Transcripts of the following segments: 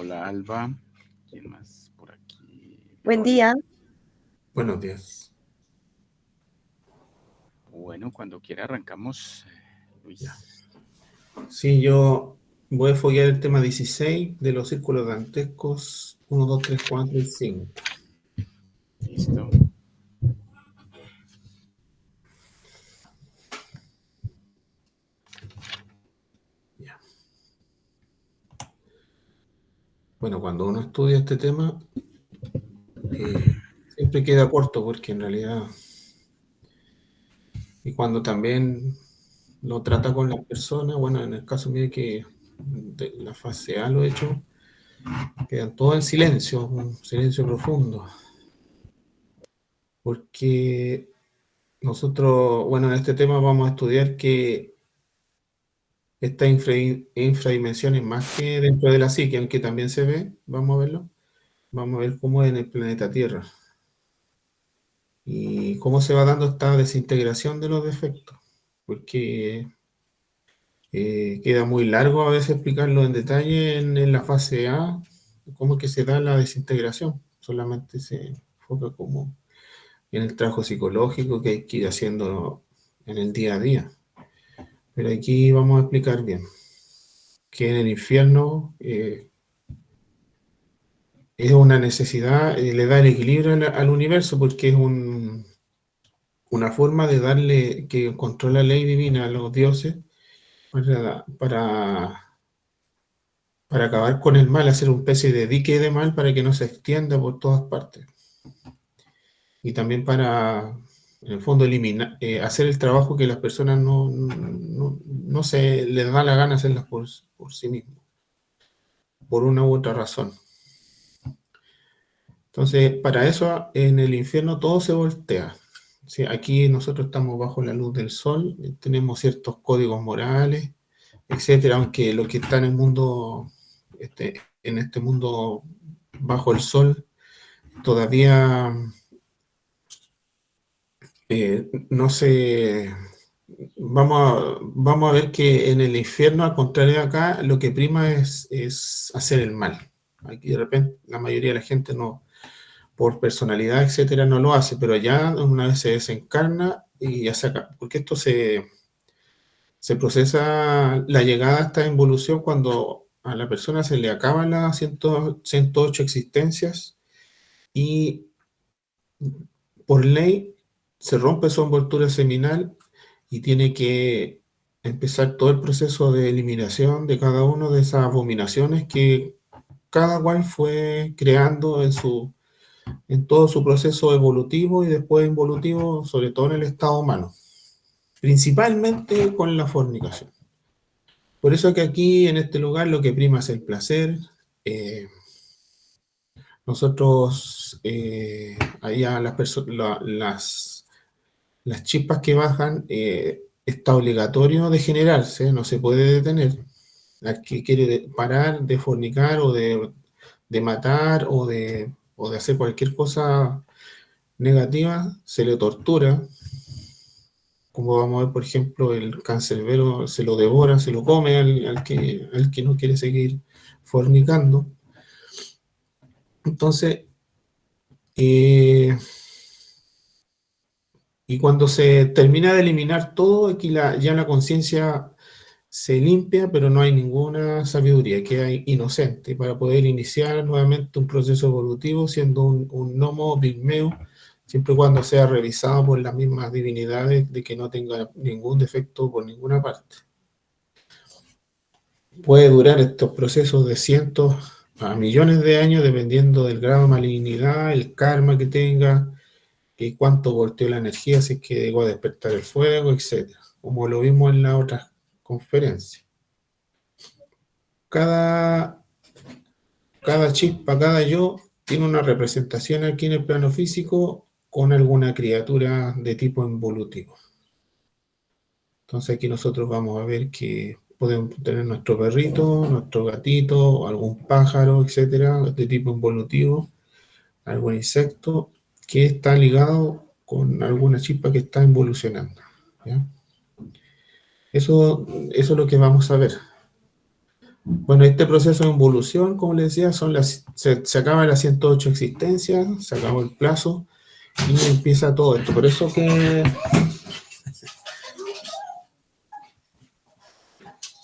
Hola Alba, ¿quién más por aquí? Buen Verónica. día. Buenos días. Bueno, cuando quiera arrancamos, Ya. Luis. Sí, yo voy a follar el tema 16 de los círculos dantescos 1, 2, 3, 4 y 5. Listo. Ya. Bueno, cuando uno estudia este tema, siempre queda corto porque en realidad, y cuando también lo trata con las personas, bueno, en el caso mío que de la fase A lo he hecho, quedan todos en silencio, un silencio profundo, porque nosotros, bueno, en este tema vamos a estudiar que esta infradimensión es más que dentro de la psique, aunque también se ve, vamos a verlo, vamos a ver cómo es en el planeta Tierra y cómo se va dando esta desintegración de los defectos, porque queda muy largo a veces explicarlo en detalle en la fase A, cómo es que se da la desintegración, solamente se enfoca como en el trabajo psicológico que hay que ir haciendo en el día a día, pero aquí vamos a explicar bien que en el infierno es una necesidad, le da el equilibrio al universo porque es una forma de darle, que controla la ley divina a los dioses para, para, para acabar con el mal, hacer una especie de dique de mal para que no se extienda por todas partes. Y también para, en el fondo, eliminar, hacer el trabajo que las personas no se les da la gana hacerlas por sí mismos, por una u otra razón. Entonces, para eso en el infierno todo se voltea. ¿Sí? Aquí nosotros estamos bajo la luz del sol, tenemos ciertos códigos morales, etcétera, aunque lo que está en el mundo, en este mundo bajo el sol, todavía no se... Vamos a ver que en el infierno, al contrario de acá, lo que prima es hacer el mal. Aquí de repente la mayoría de la gente no, por personalidad, etcétera, no lo hace, pero ya una vez se desencarna y ya saca, porque esto se procesa la llegada a esta involución cuando a la persona se le acaban las 108 existencias y por ley se rompe su envoltura seminal y tiene que empezar todo el proceso de eliminación de cada una de esas abominaciones que cada cual fue creando en todo su proceso evolutivo y después involutivo, sobre todo en el estado humano, principalmente con la fornicación. Por eso que aquí, en este lugar, lo que prima es el placer. Nosotros, allá las chispas que bajan, está obligatorio de generarse, no se puede detener. Al que quiere parar de fornicar o de matar o de hacer cualquier cosa negativa, se le tortura, como vamos a ver, por ejemplo, el cancerbero se lo devora, se lo come al que no quiere seguir fornicando. Entonces, y cuando se termina de eliminar todo, aquí ya la conciencia se limpia, pero no hay ninguna sabiduría, queda inocente para poder iniciar nuevamente un proceso evolutivo siendo un gnomo pigmeo, siempre y cuando sea revisado por las mismas divinidades de que no tenga ningún defecto por ninguna parte. Puede durar estos procesos de cientos a millones de años dependiendo del grado de malignidad, el karma que tenga, y cuánto volteó la energía, si es que llegó a despertar el fuego, etc. Como lo vimos en las otras conferencias. Cada chispa, cada yo, tiene una representación aquí en el plano físico con alguna criatura de tipo involutivo. Entonces aquí nosotros vamos a ver que podemos tener nuestro perrito, nuestro gatito, algún pájaro, etcétera, de tipo involutivo, algún insecto que está ligado con alguna chispa que está involucionando. ¿Ya? Eso es lo que vamos a ver. Bueno, este proceso de involución, como les decía, se acaba las 108 existencias, se acabó el plazo y empieza todo esto. Por eso que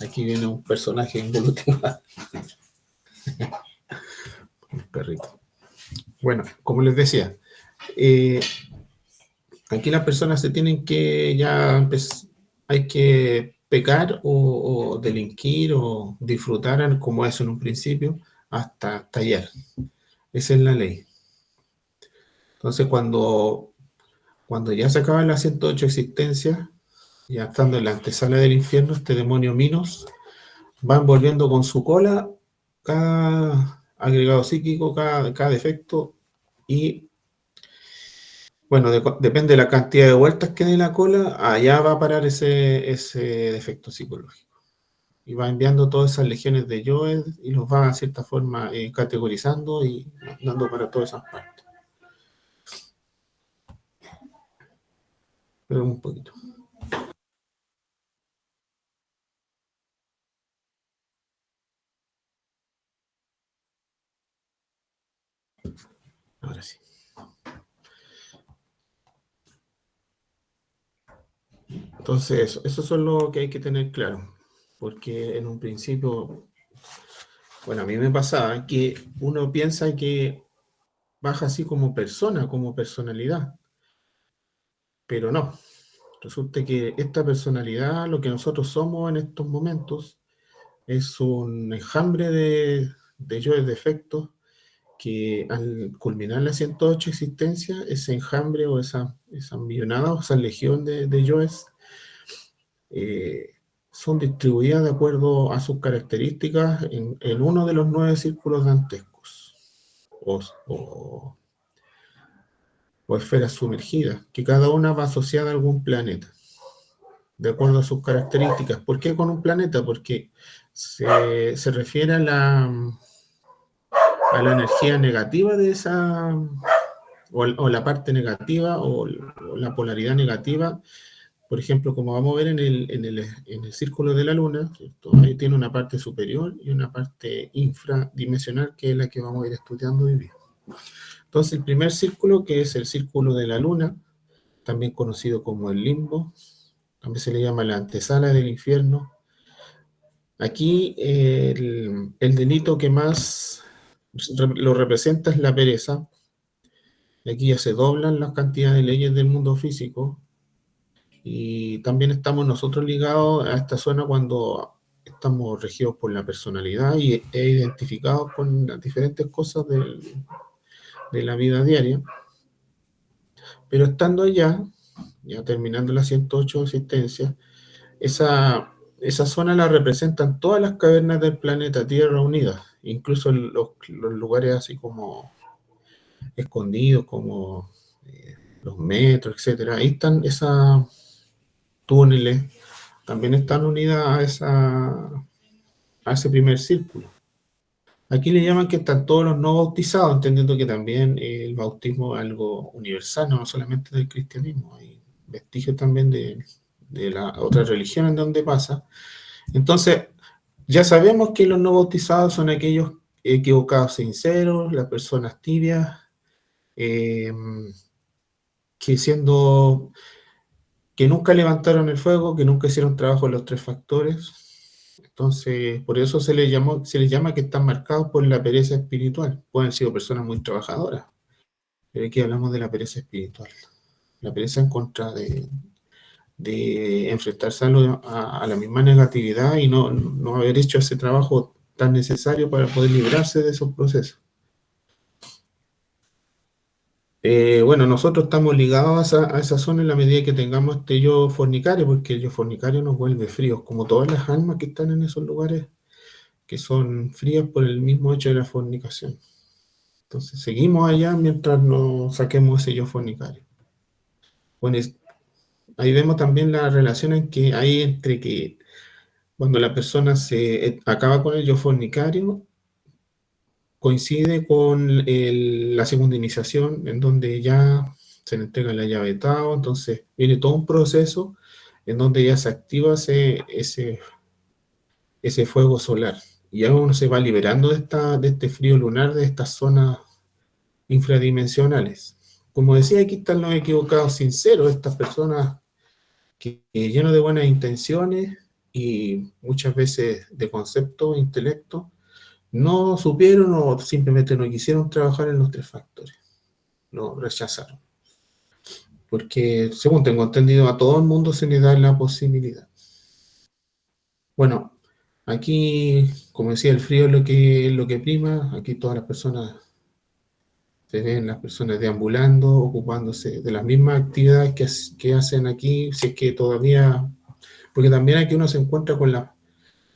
aquí viene un personaje involutivo, un perrito. Bueno, como les decía, aquí las personas se tienen que hay que pecar o delinquir o disfrutar como eso en un principio hasta tallar. Esa es la ley. Entonces cuando ya se acaban las 108 existencias, ya estando en la antesala del infierno, este demonio Minos va envolviendo con su cola cada agregado psíquico, cada defecto y bueno, depende de la cantidad de vueltas que dé la cola, allá va a parar ese defecto psicológico. Y va enviando todas esas legiones de Joel y los va, de cierta forma, categorizando y dando para todas esas partes. Pero un poquito. Ahora sí. Entonces, eso es lo que hay que tener claro. Porque en un principio, bueno, a mí me pasaba que uno piensa que baja así como persona, como personalidad, pero no. Resulta que esta personalidad, lo que nosotros somos en estos momentos, es un enjambre de yo de defectos que al culminar las 108 existencias, ese enjambre o esa millonada o esa legión de yoes eh, son distribuidas de acuerdo a sus características en uno de los 9 círculos dantescos o, o, o esferas sumergidas, que cada una va asociada a algún planeta, de acuerdo a sus características. ¿Por qué con un planeta? Porque se refiere a la energía negativa de esa, o la parte negativa, o la polaridad negativa. Por ejemplo, como vamos a ver en el círculo de la Luna, ¿cierto? Ahí tiene una parte superior y una parte infradimensional, que es la que vamos a ir estudiando hoy día. Entonces, el primer círculo, que es el círculo de la Luna, también conocido como el limbo, también se le llama la antesala del infierno. Aquí el delito que más lo representa es la pereza. Aquí ya se doblan las cantidades de leyes del mundo físico y también estamos nosotros ligados a esta zona cuando estamos regidos por la personalidad e identificados con las diferentes cosas de la vida diaria. Pero estando allá, ya terminando las 108 existencias, esa zona la representan todas las cavernas del planeta Tierra unidas, incluso los lugares así como escondidos, como los metros, etcétera. Ahí están esas túneles, también están unidas a ese primer círculo. Aquí le llaman que están todos los no bautizados, entendiendo que también el bautismo es algo universal, no solamente del cristianismo, hay vestigios también de la otra religión en donde pasa. Entonces, ya sabemos que los no bautizados son aquellos equivocados sinceros, las personas tibias, eh, que nunca levantaron el fuego, que nunca hicieron trabajo en los 3 factores. Entonces, por eso se les llama que están marcados por la pereza espiritual. Pueden ser personas muy trabajadoras, pero aquí hablamos de la pereza espiritual. La pereza en contra de enfrentarse a la misma negatividad y no haber hecho ese trabajo tan necesario para poder librarse de esos procesos. Bueno, nosotros estamos ligados a esa zona en la medida que tengamos este yo fornicario, porque el yo fornicario nos vuelve fríos, como todas las almas que están en esos lugares que son frías por el mismo hecho de la fornicación. Entonces seguimos allá mientras no saquemos ese yo fornicario. Bueno, ahí vemos también la relación en que hay entre que cuando la persona se acaba con el yo fornicario, coincide con la segunda iniciación, en donde ya se le entrega la llave de Tao, entonces viene todo un proceso en donde ya se activa ese fuego solar y ya uno se va liberando de este frío lunar, de estas zonas infradimensionales. Como decía, aquí están los equivocados sinceros, estas personas que llenos de buenas intenciones y muchas veces de concepto, intelecto, no supieron o simplemente no quisieron trabajar en los tres factores, lo rechazaron. Porque, según tengo entendido, a todo el mundo se le da la posibilidad. Bueno, aquí, como decía, el frío es lo que prima. Aquí todas las personas, se ven las personas deambulando, ocupándose de las mismas actividades que hacen aquí, si es que todavía, porque también aquí uno se encuentra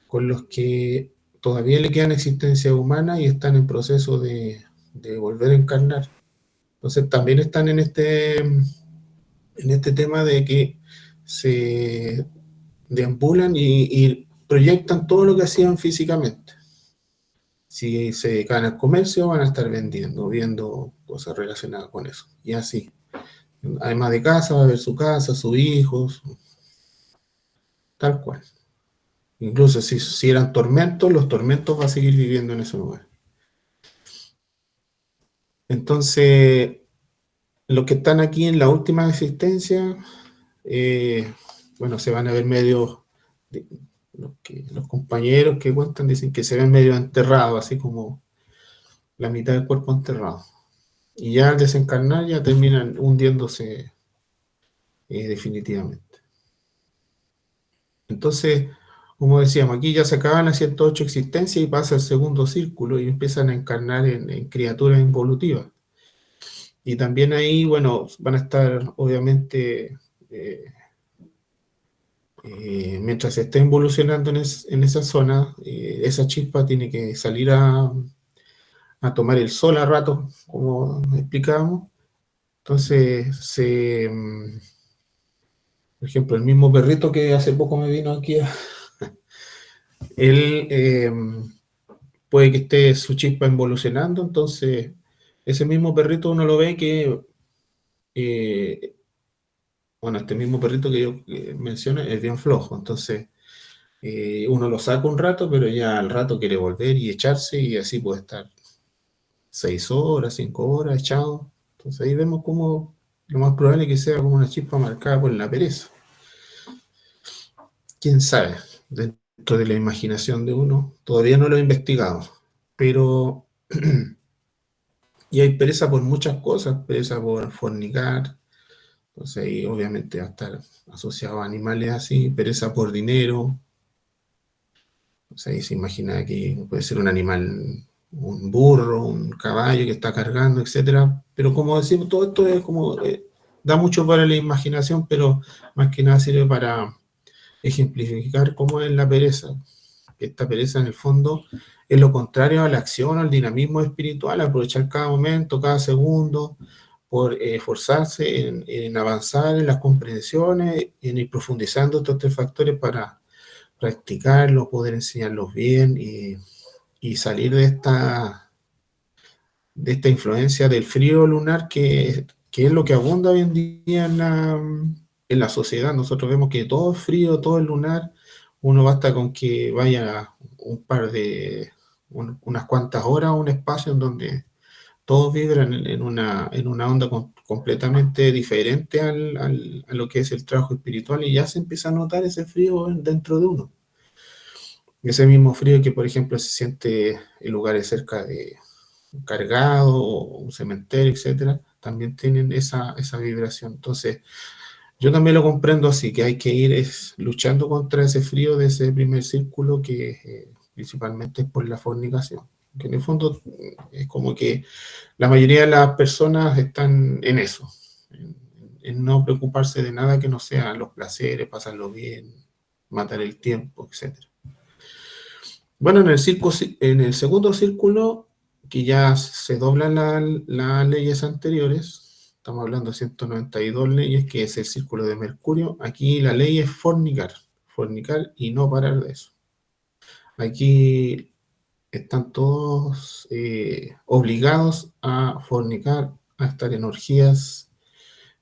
con los que todavía le quedan existencia humana y están en proceso de volver a encarnar. Entonces también están en este tema de que se deambulan y proyectan todo lo que hacían físicamente. Si se dedican al comercio, van a estar vendiendo, viendo cosas relacionadas con eso. Y así. Además de casa, va a ver su casa, sus hijos, tal cual. Incluso si eran tormentos, los tormentos va a seguir viviendo en ese lugar. Entonces, los que están aquí en la última existencia, bueno, se van a ver medio, los compañeros que cuentan dicen que se ven medio enterrados, así como la mitad del cuerpo enterrado. Y ya al desencarnar ya terminan hundiéndose definitivamente. Entonces, como decíamos, aquí ya se acaban las 108 existencias y pasa el segundo círculo y empiezan a encarnar en criaturas involutivas. Y también ahí, bueno, van a estar obviamente, mientras se esté evolucionando en esa zona, esa chispa tiene que salir a tomar el sol a rato, como explicábamos. Entonces, por ejemplo, el mismo perrito que hace poco me vino aquí, él puede que esté su chispa evolucionando, entonces ese mismo perrito uno lo ve que, eh, bueno, este mismo perrito que yo mencioné es bien flojo, entonces uno lo saca un rato, pero ya al rato quiere volver y echarse y así puede estar 6 horas, 5 horas echado. Entonces ahí vemos como lo más probable es que sea como una chispa marcada por la pereza. ¿Quién sabe? Dentro de la imaginación de uno, todavía no lo he investigado, pero y hay pereza por muchas cosas, pereza por fornicar, entonces ahí obviamente va a estar asociado a animales así, pereza por dinero, o sea, ahí se imagina que puede ser un animal, un burro, un caballo que está cargando, etcétera. Pero como decimos, todo esto es como, da mucho para la imaginación, pero más que nada sirve para ejemplificar cómo es la pereza. Esta pereza en el fondo es lo contrario a la acción, al dinamismo espiritual, aprovechar cada momento, cada segundo, por esforzarse en avanzar en las comprensiones, en ir profundizando estos tres factores para practicarlos, poder enseñarlos bien y salir de esta influencia del frío lunar que es lo que abunda hoy en día en la sociedad. Nosotros vemos que todo es frío, todo es lunar. Uno basta con que vaya unas cuantas horas a un espacio en donde todos vibran en una onda completamente diferente a lo que es el trabajo espiritual y ya se empieza a notar ese frío dentro de uno. Ese mismo frío que, por ejemplo, se siente en lugares cerca de un cargado o un cementerio, etcétera, también tienen esa vibración. Entonces, yo también lo comprendo así, que hay que ir luchando contra ese frío de ese primer círculo que principalmente es por la fornicación. Que en el fondo es como que la mayoría de las personas están en eso, en no preocuparse de nada que no sean los placeres, pasarlo bien, matar el tiempo, etcétera. Bueno, en el segundo círculo, que ya se doblan las leyes anteriores, estamos hablando de 192 leyes, que es el círculo de Mercurio. Aquí la ley es fornicar y no parar de eso. Aquí están todos obligados a fornicar, a estar en orgías,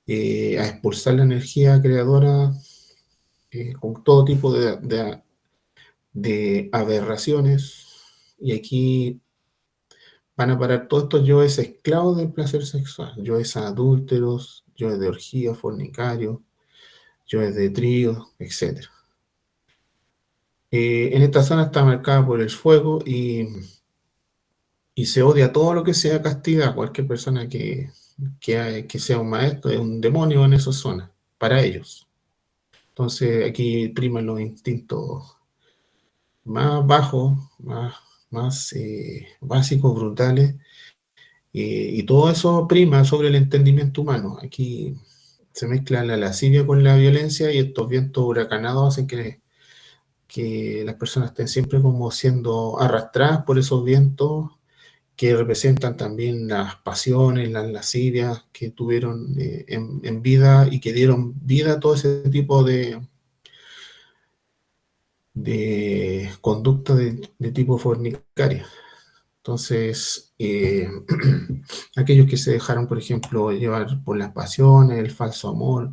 a expulsar la energía creadora con todo tipo de aberraciones, y aquí van a parar todos estos yoes esclavos del placer sexual, yoes adúlteros, yoes de orgía, fornicarios, yoes de tríos, etc. En esta zona está marcada por el fuego y se odia todo lo que sea castidad. Cualquier persona que sea un maestro es un demonio en esa zona, para ellos. Entonces aquí priman los instintos más bajos, más básicos, brutales, y todo eso prima sobre el entendimiento humano. Aquí se mezcla la lascivia con la violencia y estos vientos huracanados hacen que las personas estén siempre como siendo arrastradas por esos vientos que representan también las pasiones, las lascivias que tuvieron en vida y que dieron vida a todo ese tipo de conducta de tipo fornicaria. Entonces, aquellos que se dejaron, por ejemplo, llevar por las pasiones, el falso amor,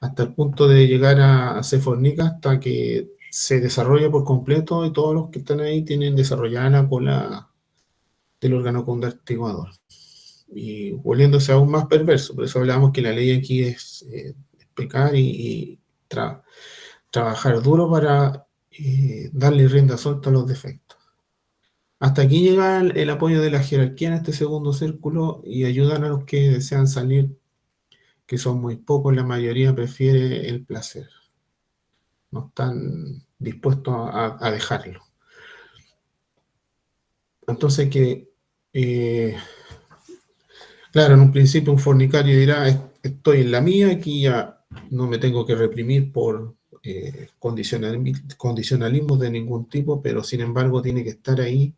hasta el punto de llegar a ser fornica, hasta que se desarrolla por completo y todos los que están ahí tienen desarrollada la cola del órgano conductuador y volviéndose aún más perverso. Por eso hablamos que la ley aquí es pecar y trabajar duro para darle rienda suelta a los defectos. Hasta aquí llega el apoyo de la jerarquía en este segundo círculo y ayudan a los que desean salir, que son muy pocos, la mayoría prefiere el placer, no están dispuestos a dejarlo. Entonces claro, en un principio un fornicario dirá, estoy en la mía, aquí ya no me tengo que reprimir por condicionalismos de ningún tipo, pero sin embargo tiene que estar ahí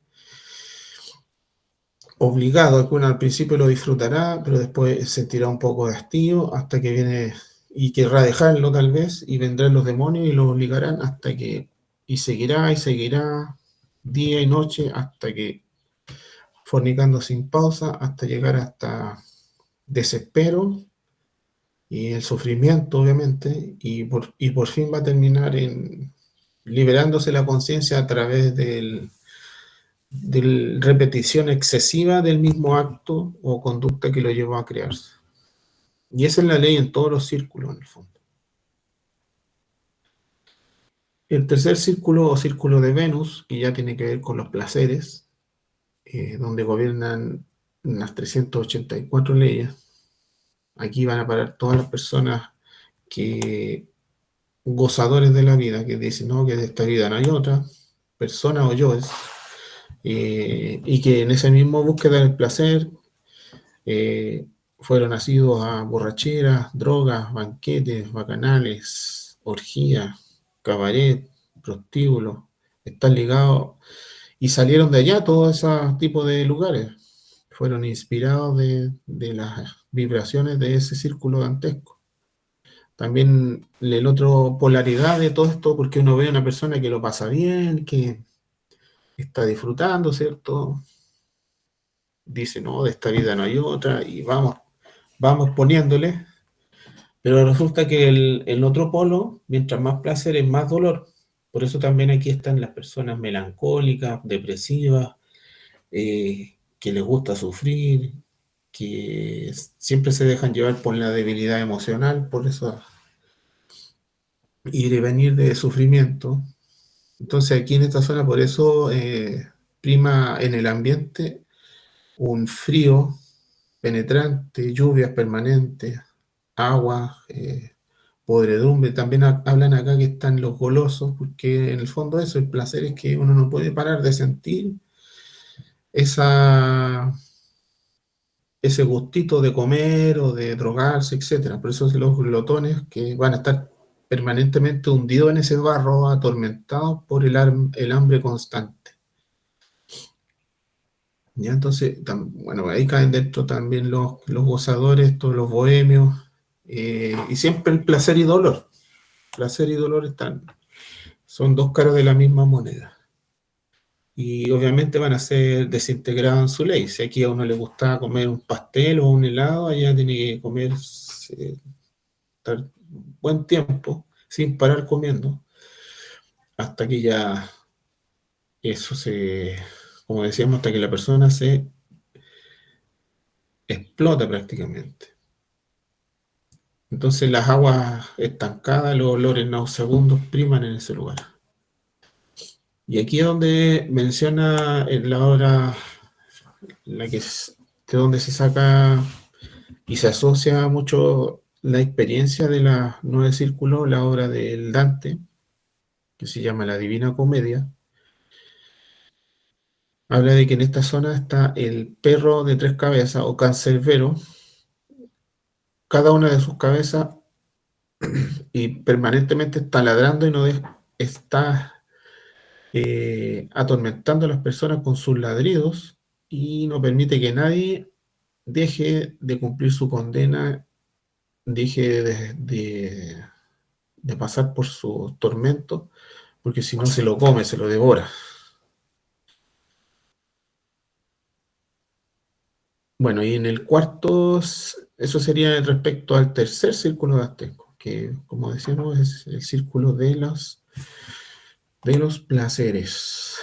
obligado, que uno al principio lo disfrutará, pero después sentirá un poco de hastío hasta que viene y querrá dejarlo tal vez, y vendrán los demonios y lo obligarán y seguirá día y noche hasta que fornicando sin pausa, hasta llegar hasta desespero y el sufrimiento, obviamente, y por fin va a terminar liberándose la conciencia a través de repetición excesiva del mismo acto o conducta que lo llevó a crearse. Y esa es la ley en todos los círculos, en el fondo. El tercer círculo o círculo de Venus, que ya tiene que ver con los placeres, donde gobiernan las 384 leyes. Aquí van a parar todas las personas que gozadores de la vida, que dicen, no, que de esta vida no hay otra, persona o yoes, y que en ese mismo búsqueda del placer fueron nacidos a borracheras, drogas, banquetes, bacanales, orgías, cabaret, prostíbulos, están ligados y salieron de allá todos esos tipos de lugares. Fueron inspirados de las vibraciones de ese círculo dantesco. También la otra polaridad de todo esto, porque uno ve a una persona que lo pasa bien, que está disfrutando, ¿cierto? Dice, no, de esta vida no hay otra, y vamos poniéndole, pero resulta que el otro polo, mientras más placer, es más dolor. Por eso también aquí están las personas melancólicas, depresivas, que les gusta sufrir, que siempre se dejan llevar por la debilidad emocional, por eso ir y venir de sufrimiento. Entonces aquí en esta zona, por eso prima en el ambiente un frío penetrante, lluvias permanentes, agua, podredumbre. También hablan acá que están los golosos, porque en el fondo eso, el placer es que uno no puede parar de sentir esa, ese gustito de comer o de drogarse, etcétera. Por eso los glotones que van a estar permanentemente hundidos en ese barro, atormentados por el hambre constante. ¿Ya? Entonces, bueno, ahí caen dentro también los gozadores, todos los bohemios, y siempre el placer y dolor. Placer y dolor son dos caras de la misma moneda. Y obviamente van a ser desintegrados en su ley. Si aquí a uno le gusta comer un pastel o un helado, allá tiene que comer estar buen tiempo sin parar comiendo, hasta que ya eso como decíamos, hasta que la persona se explota prácticamente. Entonces las aguas estancadas, los olores nauseabundos priman en ese lugar. Y aquí es donde menciona en la obra, la que es, de donde se saca y se asocia mucho la experiencia de la Nueve Círculos, la obra del Dante, que se llama La Divina Comedia. Habla de que en esta zona está el perro de tres cabezas o cancerbero, cada una de sus cabezas y permanentemente está ladrando y está atormentando a las personas con sus ladridos y no permite que nadie deje de cumplir su condena, deje de pasar por su tormento, porque si no se lo come, se lo devora. Bueno, y en el cuarto, eso sería respecto al tercer círculo de Azteco, que como decíamos es el círculo de los placeres.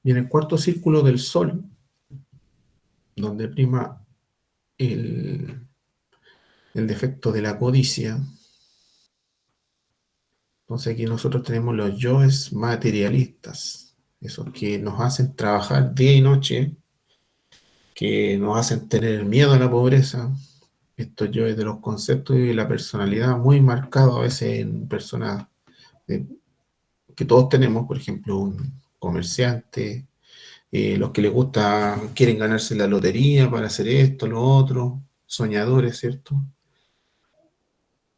Y en el cuarto círculo del Sol, donde prima el, el defecto de la codicia, entonces aquí nosotros tenemos los yoes materialistas, esos que nos hacen trabajar día y noche, que nos hacen tener miedo a la pobreza, estos yoes de los conceptos y de la personalidad muy marcados a veces en personas eh, que todos tenemos, por ejemplo, un comerciante, los que les gusta, quieren ganarse la lotería para hacer esto, lo otro, soñadores, ¿cierto?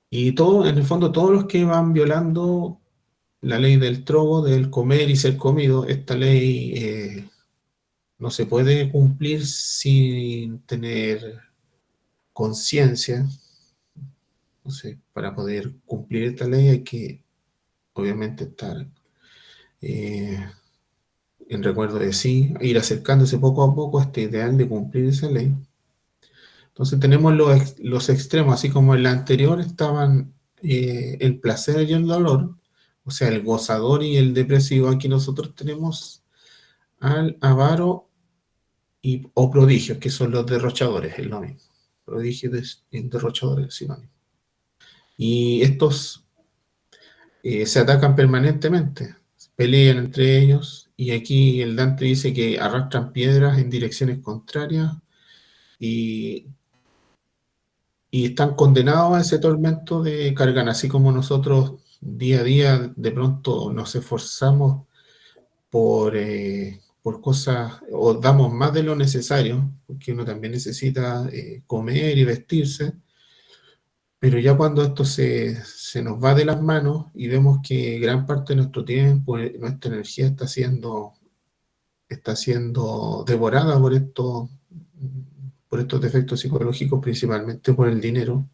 Y todo, en el fondo, todos los que van violando la ley del trobo, del comer y ser comido, esta ley no se puede cumplir sin tener conciencia. Entonces, para poder cumplir esta ley hay que, obviamente, estar eh, en recuerdo de sí, ir acercándose poco a poco a este ideal de cumplir esa ley. Entonces tenemos los extremos, así como en la anterior estaban el placer y el dolor, o sea, el gozador y el depresivo. Aquí nosotros tenemos al avaro o prodigios, que son los derrochadores, es lo mismo. Prodigios y derrochadores, sinónimo. Y estos se atacan permanentemente, pelean entre ellos, y aquí el Dante dice que arrastran piedras en direcciones contrarias y están condenados a ese tormento de cargan, así como nosotros día a día de pronto nos esforzamos por cosas o damos más de lo necesario, porque uno también necesita comer y vestirse, pero ya cuando esto se nos va de las manos y vemos que gran parte de nuestro tiempo, nuestra energía está siendo devorada por estos defectos psicológicos, principalmente por el dinero.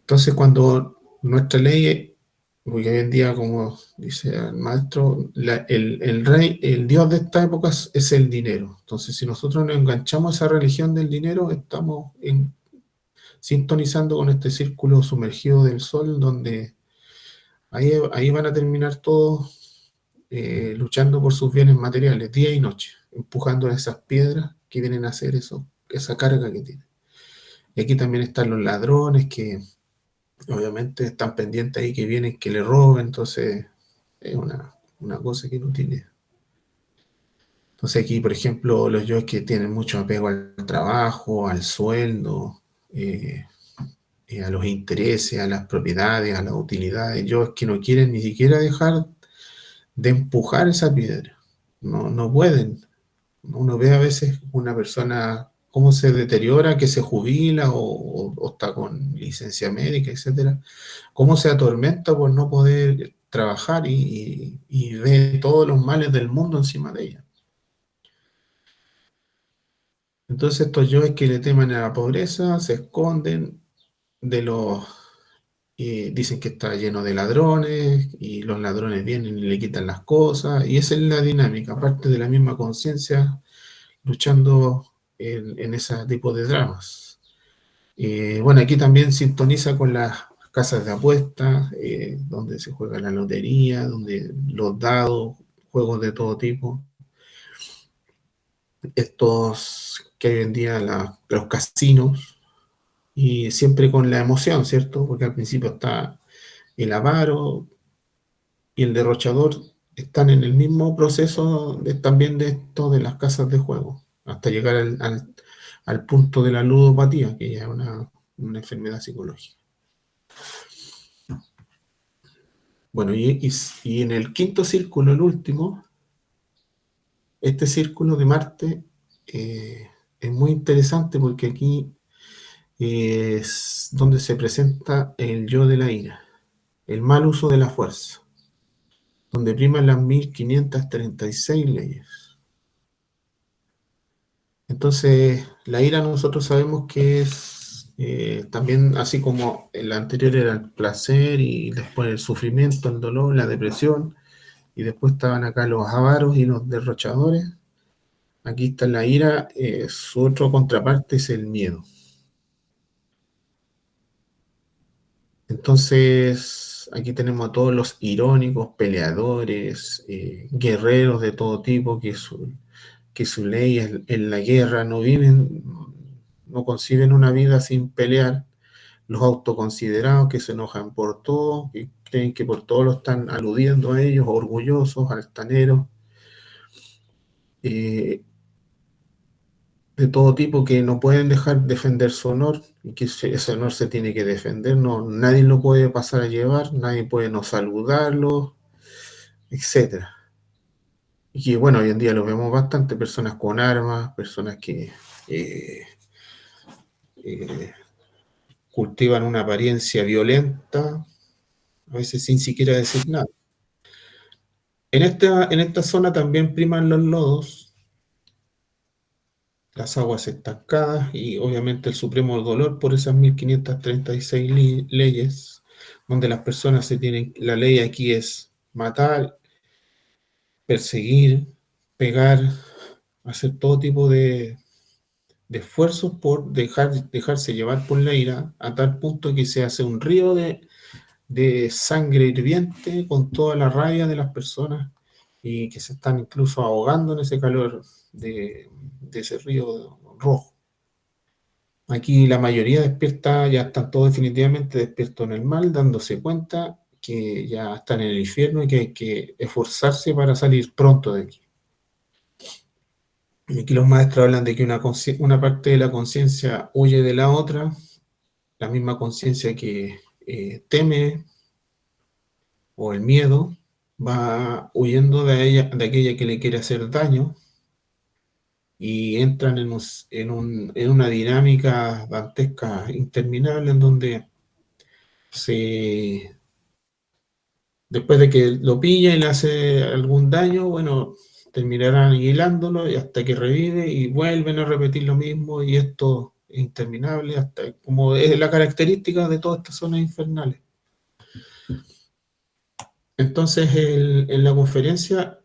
Entonces, cuando nuestra ley, porque hoy en día, como dice el maestro, el rey, el dios de esta época es el dinero. Entonces, si nosotros nos enganchamos a esa religión del dinero, estamos sintonizando con este círculo sumergido del sol, donde ahí van a terminar todos luchando por sus bienes materiales, día y noche, empujando esas piedras que vienen a hacer esa carga que tienen. Y aquí también están los ladrones que obviamente están pendientes ahí que vienen, que le roben, entonces es una cosa que no tiene. Entonces aquí, por ejemplo, los yoes que tienen mucho apego al trabajo, al sueldo, eh, a los intereses, a las propiedades, a las utilidades, yoes que no quieren ni siquiera dejar de empujar esa piedra. No, no pueden. Uno ve a veces una persona cómo se deteriora, que se jubila o está con licencia médica, etcétera, cómo se atormenta por no poder trabajar y ve todos los males del mundo encima de ella. Entonces estos yoes que le temen a la pobreza se esconden de los... dicen que está lleno de ladrones y los ladrones vienen y le quitan las cosas y esa es la dinámica, aparte de la misma conciencia luchando en ese tipo de dramas. Bueno, aquí también sintoniza con las casas de apuestas, donde se juega la lotería, donde los dados, juegos de todo tipo. Estos que hoy en día los casinos, y siempre con la emoción, ¿cierto? Porque al principio está el avaro y el derrochador, están en el mismo proceso también de esto de las casas de juego, hasta llegar al punto de la ludopatía, que ya es una enfermedad psicológica. Bueno, y en el quinto círculo, el último, este círculo de Marte es muy interesante porque aquí es donde se presenta el yo de la ira, el mal uso de la fuerza, donde priman las 1536 leyes. Entonces, la ira nosotros sabemos que es también, así como el anterior era el placer y después el sufrimiento, el dolor, la depresión, y después estaban acá los avaros y los derrochadores. Aquí está la ira, su otro contraparte es el miedo. Entonces, aquí tenemos a todos los irónicos, peleadores, guerreros de todo tipo, que su ley es en la guerra, no viven, no conciben una vida sin pelear. Los autoconsiderados que se enojan por todo, que creen que por todo lo están aludiendo a ellos, orgullosos, altaneros, eh, de todo tipo, que no pueden dejar defender su honor y que ese honor se tiene que defender. No, nadie lo puede pasar a llevar, nadie puede no saludarlo, etcétera. Y que bueno, hoy en día lo vemos bastante, personas con armas, personas que eh, eh, cultivan una apariencia violenta, a veces sin siquiera decir nada. En esta zona también priman los lodos, las aguas estancadas y obviamente el supremo dolor por esas 1536 leyes, donde las personas la ley aquí es matar, perseguir, pegar, hacer todo tipo de esfuerzos por dejarse llevar por la ira, a tal punto que se hace un río de sangre hirviente con toda la rabia de las personas y que se están incluso ahogando en ese calor de ese río rojo. Aquí la mayoría despierta, ya están todos definitivamente despiertos en el mal, dándose cuenta que ya están en el infierno y que hay que esforzarse para salir pronto de aquí. Y aquí los maestros hablan de que una parte de la conciencia huye de la otra, la misma conciencia que teme o el miedo va huyendo de aquella que le quiere hacer daño y entran en una dinámica dantesca interminable en donde se, después de que lo pilla y le hace algún daño, bueno, terminarán aniquilándolo y hasta que revive y vuelven a repetir lo mismo y esto es interminable, hasta como es la característica de todas estas zonas infernales. Entonces, en la conferencia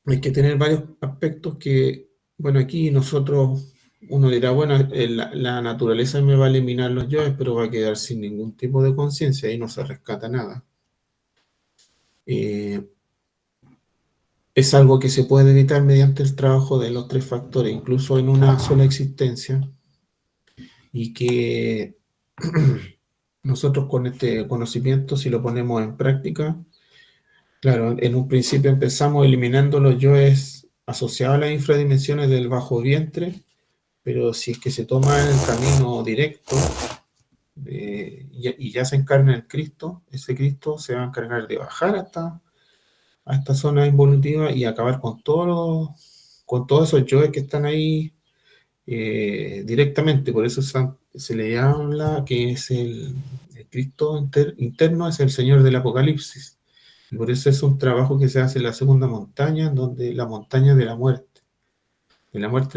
hay que tener varios aspectos que, bueno, aquí nosotros, uno dirá, bueno, la naturaleza me va a eliminar los yoes, pero va a quedar sin ningún tipo de conciencia y no se rescata nada. Es algo que se puede evitar mediante el trabajo de los tres factores, incluso en una sola existencia, y que nosotros con este conocimiento, si lo ponemos en práctica, claro, en un principio empezamos eliminando los yoes asociados a las infradimensiones del bajo vientre, pero si es que se toma el camino directo y ya se encarna el Cristo, ese Cristo se va a encargar de bajar a esta zona involutiva y acabar con todos esos yoes que están ahí directamente. Por eso se le habla que es el Cristo interno, es el Señor del Apocalipsis. Y por eso es un trabajo que se hace en la segunda montaña, donde la montaña de la muerte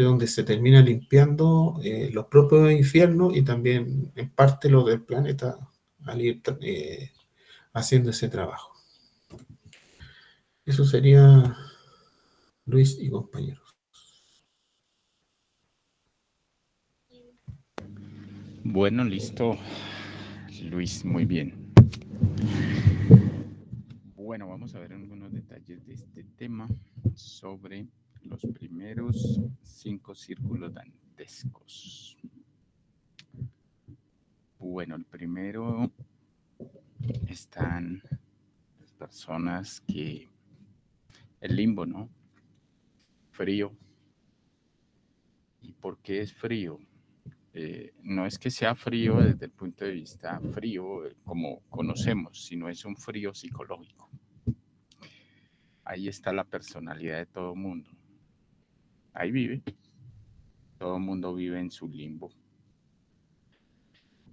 donde se termina limpiando los propios infiernos y también en parte los del planeta al ir haciendo ese trabajo. Eso sería, Luis y compañeros. Bueno, listo, Luis, muy bien. Bueno, vamos a ver algunos detalles de este tema sobre los primeros 5 círculos dantescos. Bueno, el primero están las personas que el limbo, ¿no? Frío. ¿Y por qué es frío? No es que sea frío desde el punto de vista frío como conocemos, sino es un frío psicológico. Ahí está la personalidad de todo mundo. Ahí vive. Todo el mundo vive en su limbo.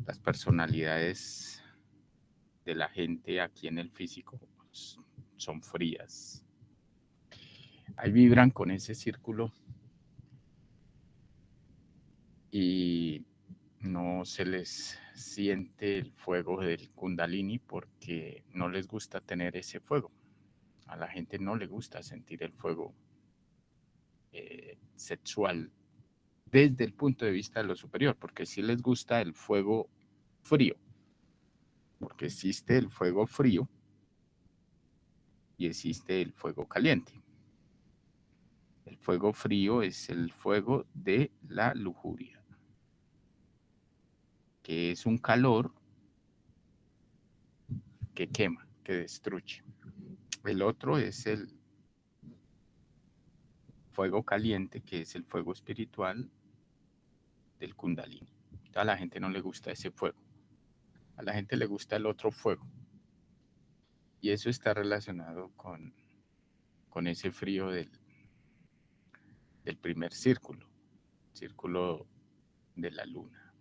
Las personalidades de la gente aquí en el físico pues, son frías. Ahí vibran con ese círculo y no se les siente el fuego del Kundalini porque no les gusta tener ese fuego. A la gente no le gusta sentir el fuego sexual desde el punto de vista de lo superior, porque sí les gusta el fuego frío, porque existe el fuego frío y existe el fuego caliente. El fuego frío es el fuego de la lujuria, que es un calor que quema, que destruye. El otro es el fuego caliente, que es el fuego espiritual del Kundalini. A la gente no le gusta ese fuego. A la gente le gusta el otro fuego. Y eso está relacionado con ese frío del primer círculo, círculo de la luna.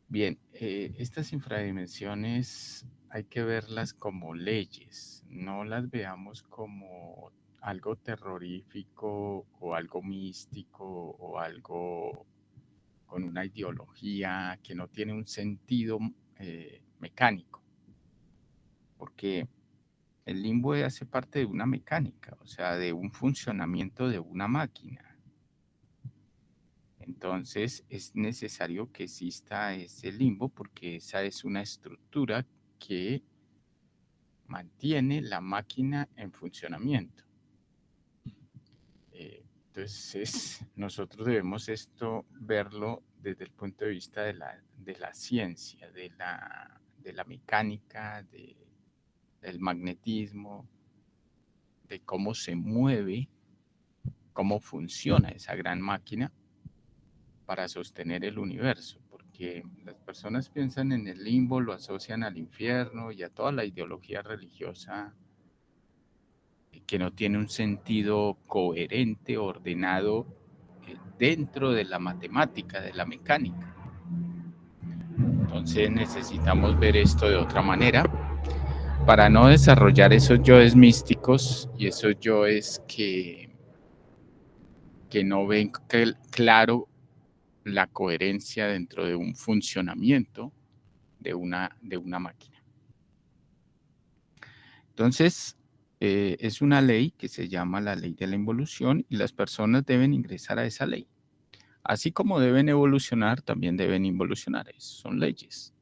Bien, estas infradimensiones hay que verlas como leyes, no las veamos como algo terrorífico o algo místico o algo con una ideología que no tiene un sentido mecánico, porque el limbo hace parte de una mecánica, o sea, de un funcionamiento de una máquina. Entonces es necesario que exista ese limbo porque esa es una estructura que mantiene la máquina en funcionamiento. Entonces nosotros debemos esto verlo desde el punto de vista de la ciencia, de la mecánica, del magnetismo, de cómo se mueve, cómo funciona esa gran máquina para sostener el universo, porque las personas piensan en el limbo, lo asocian al infierno y a toda la ideología religiosa que no tiene un sentido coherente, ordenado dentro de la matemática, de la mecánica. Entonces necesitamos ver esto de otra manera para no desarrollar esos yoes místicos y esos yoes que no ven claro la coherencia dentro de un funcionamiento de una máquina. Entonces, es una ley que se llama la ley de la involución y las personas deben ingresar a esa ley. Así como deben evolucionar, también deben involucionar. Son leyes.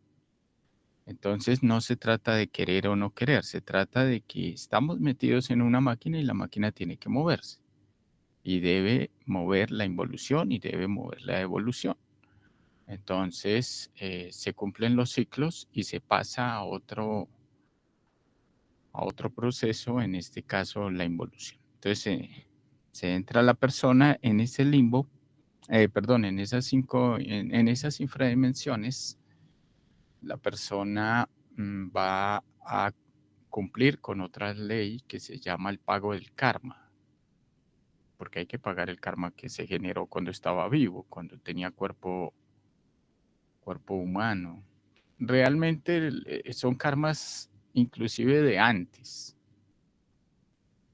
Entonces, no se trata de querer o no querer, se trata de que estamos metidos en una máquina y la máquina tiene que moverse. Y debe mover la involución y debe mover la evolución. Entonces, se cumplen los ciclos y se pasa a otro proceso, en este caso la involución. Entonces, se entra la persona en ese limbo, en esas infradimensiones, la persona va a cumplir con otra ley que se llama el pago del karma, porque hay que pagar el karma que se generó cuando estaba vivo, cuando tenía cuerpo humano. Realmente son karmas inclusive de antes,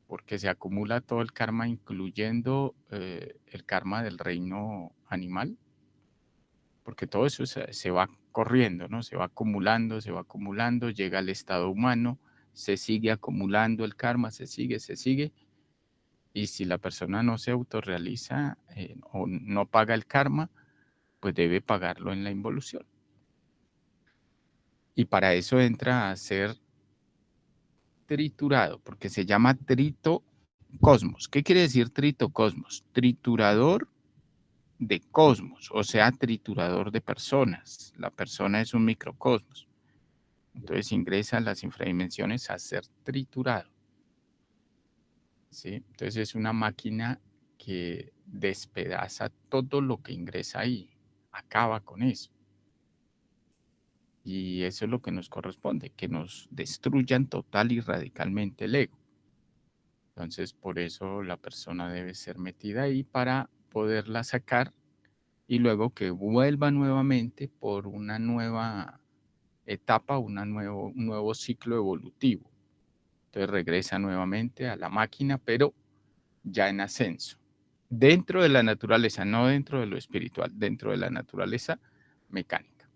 porque se acumula todo el karma, incluyendo el karma del reino animal, porque todo eso se va corriendo, ¿no? Se va acumulando, llega al estado humano, se sigue acumulando el karma, se sigue, y si la persona no se autorrealiza o no paga el karma, pues debe pagarlo en la involución. Y para eso entra a ser triturado, porque se llama tritocosmos. ¿Qué quiere decir tritocosmos? Triturador de cosmos, o sea, triturador de personas. La persona es un microcosmos. Entonces ingresa a las infradimensiones a ser triturado. ¿Sí? Entonces es una máquina que despedaza todo lo que ingresa ahí, acaba con eso. Y eso es lo que nos corresponde, que nos destruyan total y radicalmente el ego. Entonces, por eso la persona debe ser metida ahí para poderla sacar y luego que vuelva nuevamente por una nueva etapa, un nuevo ciclo evolutivo. Entonces regresa nuevamente a la máquina, pero ya en ascenso. Dentro de la naturaleza, no dentro de lo espiritual, dentro de la naturaleza mecánica.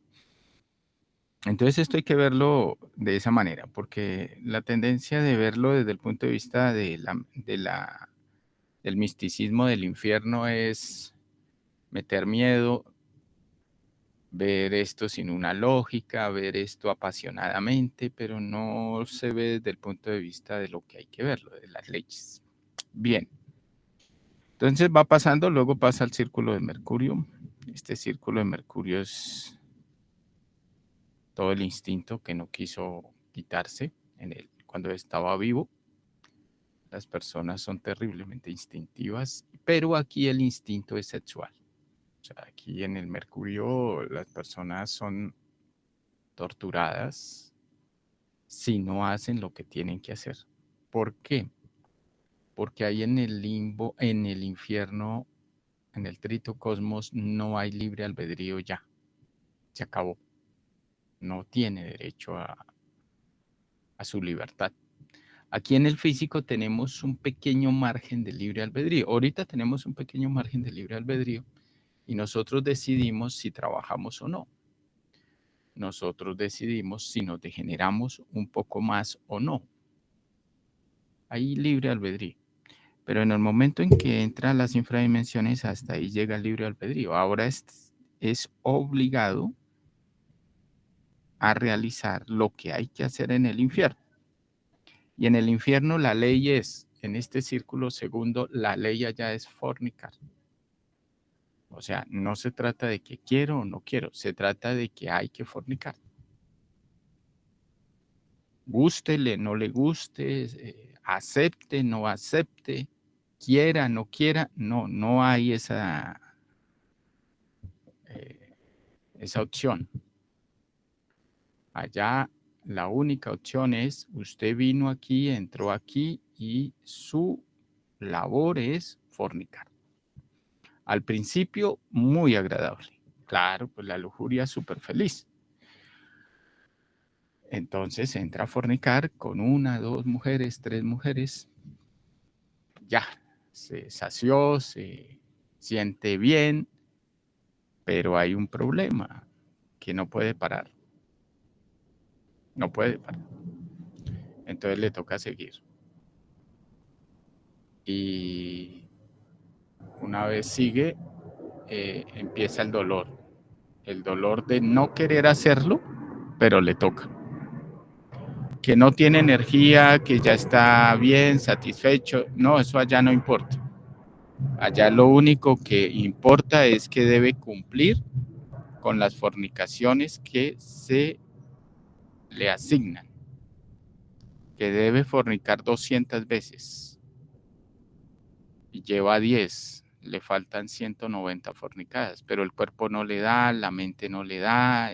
Entonces esto hay que verlo de esa manera, porque la tendencia de verlo desde el punto de vista del misticismo del infierno es meter miedo, ver esto sin una lógica, ver esto apasionadamente, pero no se ve desde el punto de vista de lo que hay que verlo, de las leyes. Bien, entonces va pasando, luego pasa al círculo de Mercurio. Este círculo de Mercurio es todo el instinto que no quiso quitarse en él cuando estaba vivo. Las personas son terriblemente instintivas, pero aquí el instinto es sexual. O sea, aquí en el Mercurio las personas son torturadas si no hacen lo que tienen que hacer. ¿Por qué? Porque ahí en el limbo, en el infierno, en el tritocosmos, no hay libre albedrío ya. Se acabó. No tiene derecho a su libertad. Aquí en el físico tenemos un pequeño margen de libre albedrío. Ahorita tenemos un pequeño margen de libre albedrío y nosotros decidimos si trabajamos o no. Nosotros decidimos si nos degeneramos un poco más o no. Hay libre albedrío. Pero en el momento en que entran las infradimensiones, hasta ahí llega el libre albedrío. Ahora es obligado a realizar lo que hay que hacer en el infierno. Y en el infierno la ley es, en este círculo segundo, la ley allá es fornicar. O sea, no se trata de que quiero o no quiero, se trata de que hay que fornicar. Gústele, no le guste, acepte, no acepte, quiera, no quiera, no hay esa opción. Allá la única opción es, usted vino aquí, entró aquí y su labor es fornicar. Al principio, muy agradable. Claro, pues la lujuria es súper feliz. Entonces entra a fornicar con 1, 2 mujeres, 3 mujeres. Ya, se sació, se siente bien, pero hay un problema que no puede parar. No puede parar. Entonces le toca seguir. Y una vez sigue, empieza el dolor de no querer hacerlo, pero le toca. Que no tiene energía, que ya está bien, satisfecho, no, eso allá no importa. Allá lo único que importa es que debe cumplir con las fornicaciones que se le asignan, que debe fornicar 200 veces y lleva 10, le faltan 190 fornicadas, pero el cuerpo no le da, la mente no le da,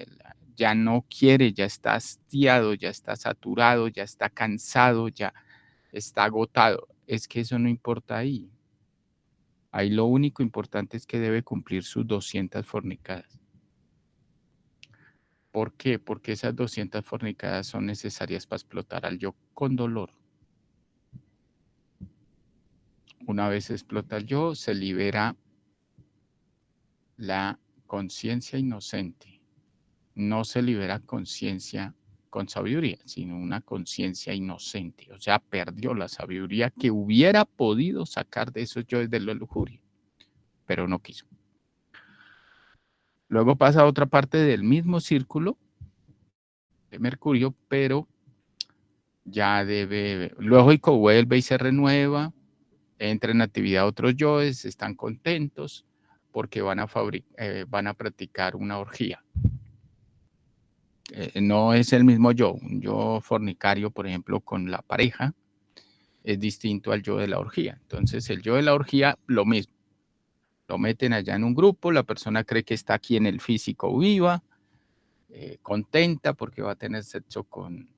ya no quiere, ya está hastiado, ya está saturado, ya está cansado, ya está agotado. Es que eso no importa ahí. Ahí lo único importante es que debe cumplir sus 200 fornicadas. ¿Por qué? Porque esas 200 fornicadas son necesarias para explotar al yo con dolor. Una vez explota el yo, se libera la conciencia inocente. No se libera conciencia con sabiduría, sino una conciencia inocente. O sea, perdió la sabiduría que hubiera podido sacar de esos yo de la lujuria, pero no quiso. Luego pasa a otra parte del mismo círculo de Mercurio, pero ya debe, lógico, vuelve y se renueva, entra en actividad otros yoes, están contentos porque van a practicar una orgía. No es el mismo yo. Un yo fornicario, por ejemplo, con la pareja, es distinto al yo de la orgía. Entonces, el yo de la orgía, lo mismo. Lo meten allá en un grupo, la persona cree que está aquí en el físico viva, contenta porque va a tener sexo con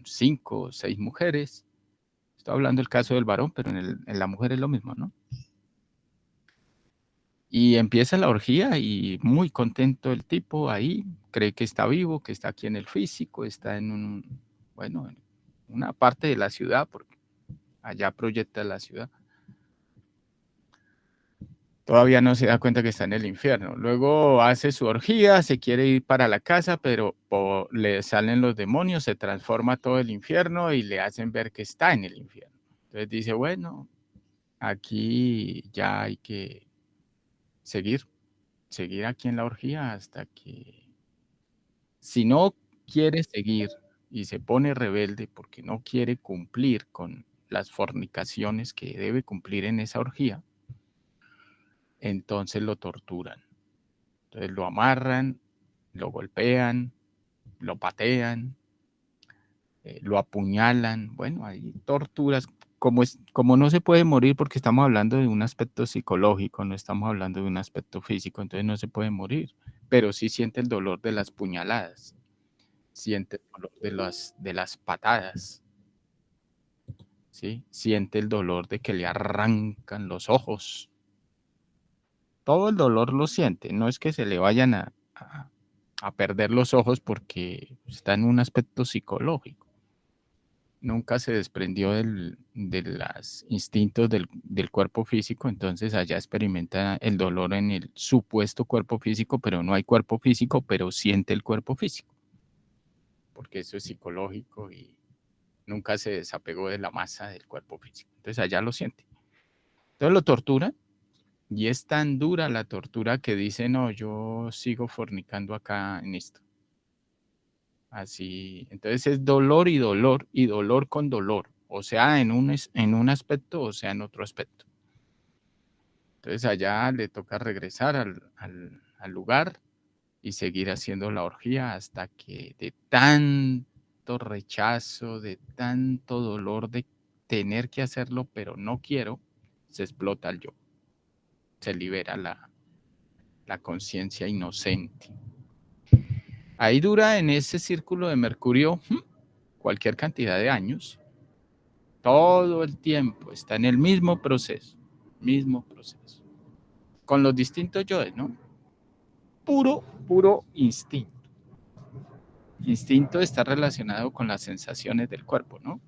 5 o 6 mujeres. Estoy hablando del caso del varón, pero en la mujer es lo mismo, ¿no? Y empieza la orgía y muy contento el tipo ahí, cree que está vivo, que está aquí en el físico, está en una parte de la ciudad, porque allá proyecta la ciudad. Todavía no se da cuenta que está en el infierno. Luego hace su orgía, se quiere ir para la casa, pero le salen los demonios, se transforma todo el infierno y le hacen ver que está en el infierno. Entonces dice, bueno, aquí ya hay que seguir aquí en la orgía hasta que, si no quiere seguir y se pone rebelde porque no quiere cumplir con las fornicaciones que debe cumplir en esa orgía, entonces lo torturan. Entonces lo amarran, lo golpean, lo patean, lo apuñalan. Bueno, hay torturas. Como no se puede morir porque estamos hablando de un aspecto psicológico, no estamos hablando de un aspecto físico, entonces no se puede morir, pero sí siente el dolor de las puñaladas, siente el dolor de las patadas, ¿sí? Siente el dolor de que le arrancan los ojos. Todo el dolor lo siente, no es que se le vayan a perder los ojos porque está en un aspecto psicológico. Nunca se desprendió de los instintos del cuerpo físico, entonces allá experimenta el dolor en el supuesto cuerpo físico, pero no hay cuerpo físico, pero siente el cuerpo físico, porque eso es psicológico y nunca se desapegó de la masa del cuerpo físico. Entonces allá lo siente. Entonces lo tortura y es tan dura la tortura que dice, no, yo sigo fornicando acá en esto. Así, entonces es dolor y dolor y dolor con dolor, o sea, en un aspecto o sea en otro aspecto. Entonces allá le toca regresar al lugar y seguir haciendo la orgía hasta que de tanto rechazo, de tanto dolor de tener que hacerlo, pero no quiero, se explota el yo, se libera la conciencia inocente. Ahí dura en ese círculo de mercurio cualquier cantidad de años, todo el tiempo está en el mismo proceso, con los distintos yoes, ¿no? Puro instinto. Instinto está relacionado con las sensaciones del cuerpo, ¿no?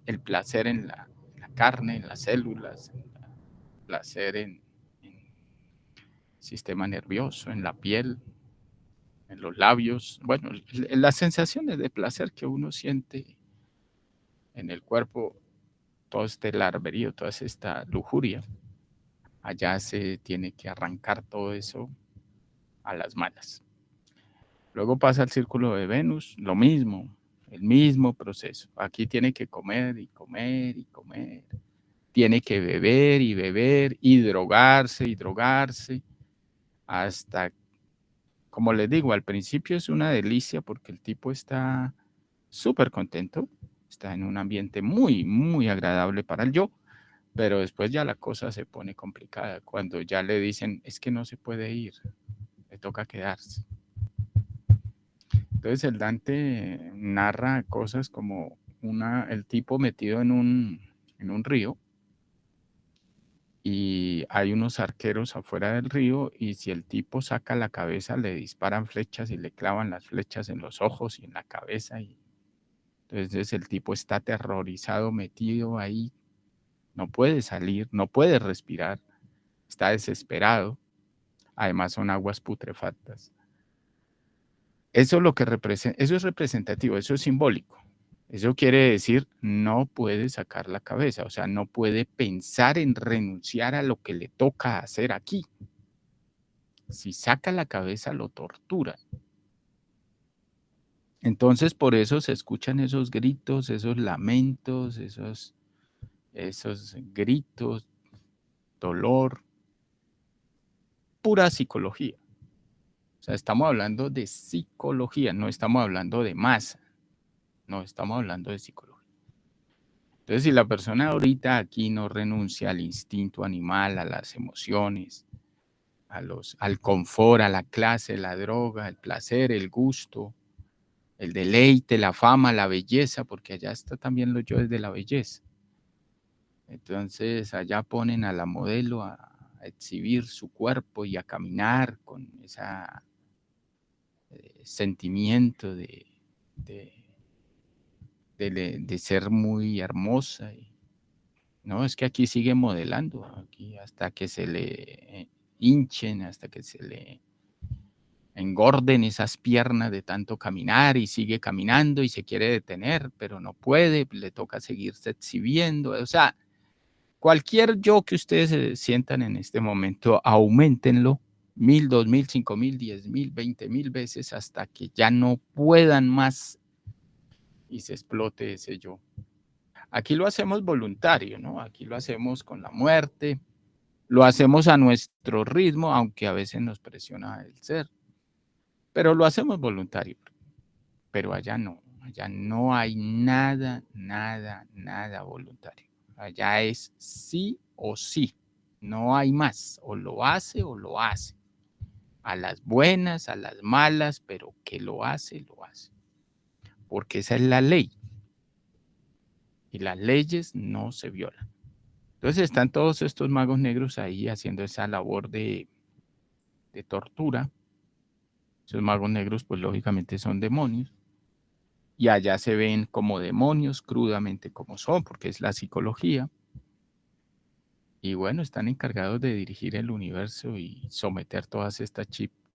El placer en la carne, en las células, el placer en el sistema nervioso, en la piel, en los labios. Bueno, las sensaciones de placer que uno siente en el cuerpo, todo este larverío, toda esta lujuria, allá se tiene que arrancar todo eso a las malas. Luego pasa al círculo de Venus, lo mismo, el mismo proceso. Aquí tiene que comer y comer y comer. Tiene que beber y beber y drogarse, hasta, como les digo, al principio es una delicia porque el tipo está súper contento, está en un ambiente muy agradable para el yo, pero después ya la cosa se pone complicada cuando ya le dicen, es que no se puede ir, le toca quedarse. Entonces el Dante narra cosas como el tipo metido en un río y hay unos arqueros afuera del río y si el tipo saca la cabeza le disparan flechas y le clavan las flechas en los ojos y en la cabeza. Entonces el tipo está aterrorizado, metido ahí, no puede salir, no puede respirar, está desesperado. Además son aguas putrefactas. Eso es lo que eso es representativo, eso es simbólico. Eso quiere decir no puede sacar la cabeza, o sea, no puede pensar en renunciar a lo que le toca hacer aquí. Si saca la cabeza lo tortura. Entonces, por eso se escuchan esos gritos, esos lamentos, esos gritos, dolor, pura psicología. O sea, estamos hablando de psicología, no estamos hablando de masa, no estamos hablando de psicología. Entonces, si la persona ahorita aquí no renuncia al instinto animal, a las emociones, al confort, a la clase, la droga, el placer, el gusto, el deleite, la fama, la belleza, porque allá está también los yoes de la belleza. Entonces, allá ponen a la modelo a exhibir su cuerpo y a caminar con ese sentimiento de ser muy hermosa. No, es que aquí sigue modelando, aquí hasta que se le hinchen, hasta que se le engorden esas piernas de tanto caminar y sigue caminando y se quiere detener, pero no puede, le toca seguirse exhibiendo. O sea, cualquier yo que ustedes sientan en este momento, auméntenlo 1000, 2000, 5000, 10,000, 20,000 veces hasta que ya no puedan más y se explote ese yo. Aquí lo hacemos voluntario, ¿no? Aquí lo hacemos con la muerte, lo hacemos a nuestro ritmo, aunque a veces nos presiona el ser, pero lo hacemos voluntario. Pero allá no hay nada, nada, nada voluntario. Allá es sí o sí, no hay más, o lo hace o lo hace. A las buenas, a las malas, pero que lo hace, porque esa es la ley y las leyes no se violan. Entonces están todos estos magos negros ahí haciendo esa labor de tortura. Esos magos negros pues lógicamente son demonios y allá se ven como demonios crudamente como son, porque es la psicología. Y bueno, están encargados de dirigir el universo y someter todas estas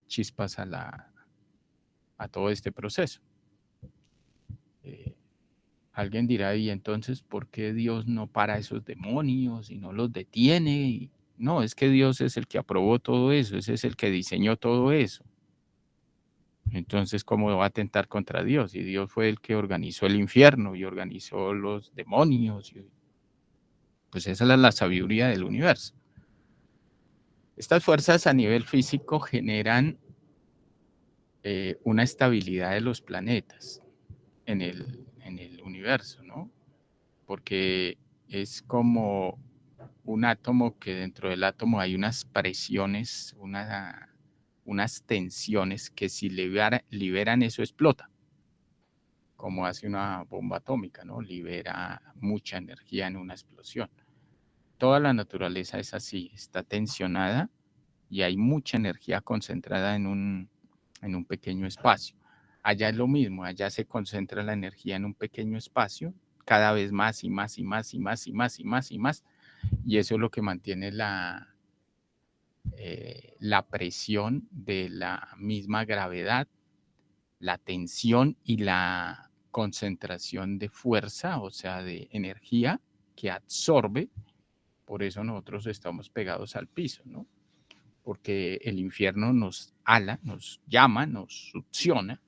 chispas a todo este proceso. Alguien dirá, y entonces, ¿por qué Dios no para esos demonios y no los detiene? No, es que Dios es el que aprobó todo eso, ese es el que diseñó todo eso. Entonces, ¿cómo va a atentar contra Dios? Y Dios fue el que organizó el infierno y organizó los demonios. Pues esa es la sabiduría del universo. Estas fuerzas a nivel físico generan una estabilidad de los planetas en el universo, ¿no? Porque es como un átomo que dentro del átomo hay unas presiones, unas tensiones que si liberan eso explota, como hace una bomba atómica, ¿no? Libera mucha energía en una explosión. Toda la naturaleza es así, está tensionada y hay mucha energía concentrada en un pequeño espacio. Allá es lo mismo, allá se concentra la energía en un pequeño espacio, cada vez más y más y más y más y más y más y más, y eso es lo que mantiene la presión de la misma gravedad, la tensión y la concentración de fuerza, o sea, de energía que absorbe. Por eso nosotros estamos pegados al piso, ¿no? Porque el infierno nos ala, nos llama, nos succiona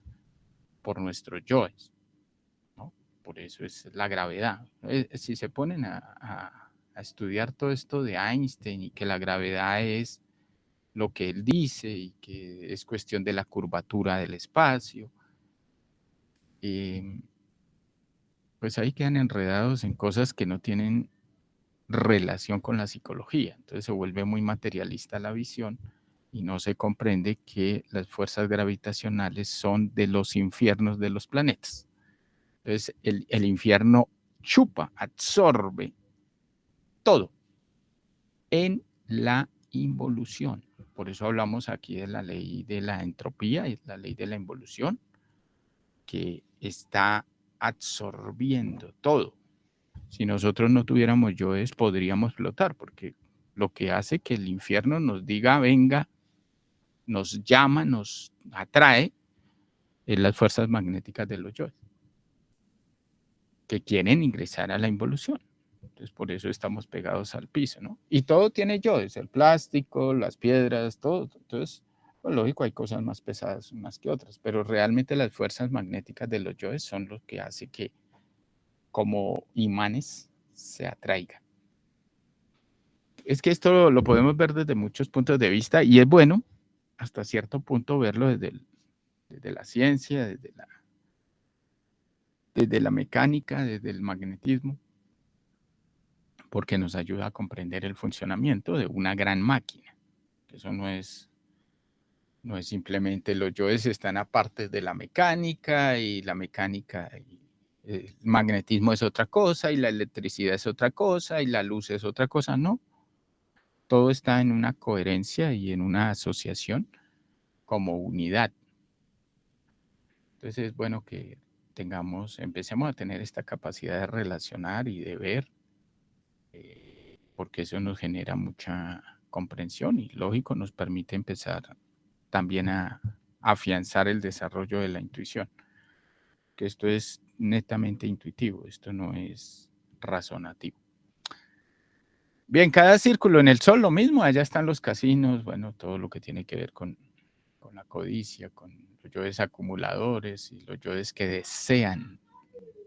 por nuestros yoes, ¿no? Por eso es la gravedad. Si se ponen a estudiar todo esto de Einstein y que la gravedad es lo que él dice y que es cuestión de la curvatura del espacio, pues ahí quedan enredados en cosas que no tienen relación con la psicología. Entonces se vuelve muy materialista la visión y no se comprende que las fuerzas gravitacionales son de los infiernos de los planetas. Entonces el infierno chupa, absorbe todo en la involución. Por eso hablamos aquí de la ley de la entropía y la ley de la involución, que está absorbiendo todo. Si nosotros no tuviéramos yoes, podríamos flotar, porque lo que hace que el infierno nos diga, venga, nos llama, nos atrae, es las fuerzas magnéticas de los yoes, que quieren ingresar a la involución. Entonces, por eso estamos pegados al piso, ¿no? Y todo tiene yoes, el plástico, las piedras, todo. Entonces, Pues lógico, hay cosas más pesadas unas que otras, pero realmente las fuerzas magnéticas de los yoes son lo que hace que como imanes se atraigan. Es que esto lo podemos ver desde muchos puntos de vista y es bueno hasta cierto punto verlo desde la ciencia, desde la mecánica, desde el magnetismo, porque nos ayuda a comprender el funcionamiento de una gran máquina. Eso no es simplemente los yoes están aparte de la mecánica y la mecánica y el magnetismo es otra cosa y la electricidad es otra cosa y la luz es otra cosa, no. Todo está en una coherencia y en una asociación como unidad. Entonces es bueno que empecemos a tener esta capacidad de relacionar y de ver, porque eso nos genera mucha comprensión y lógico nos permite empezar también a afianzar el desarrollo de la intuición, que esto es netamente intuitivo, esto no es razonativo. Bien, cada círculo en el sol lo mismo, allá están los casinos, bueno, todo lo que tiene que ver con la codicia, con los yoes acumuladores y los yoes que desean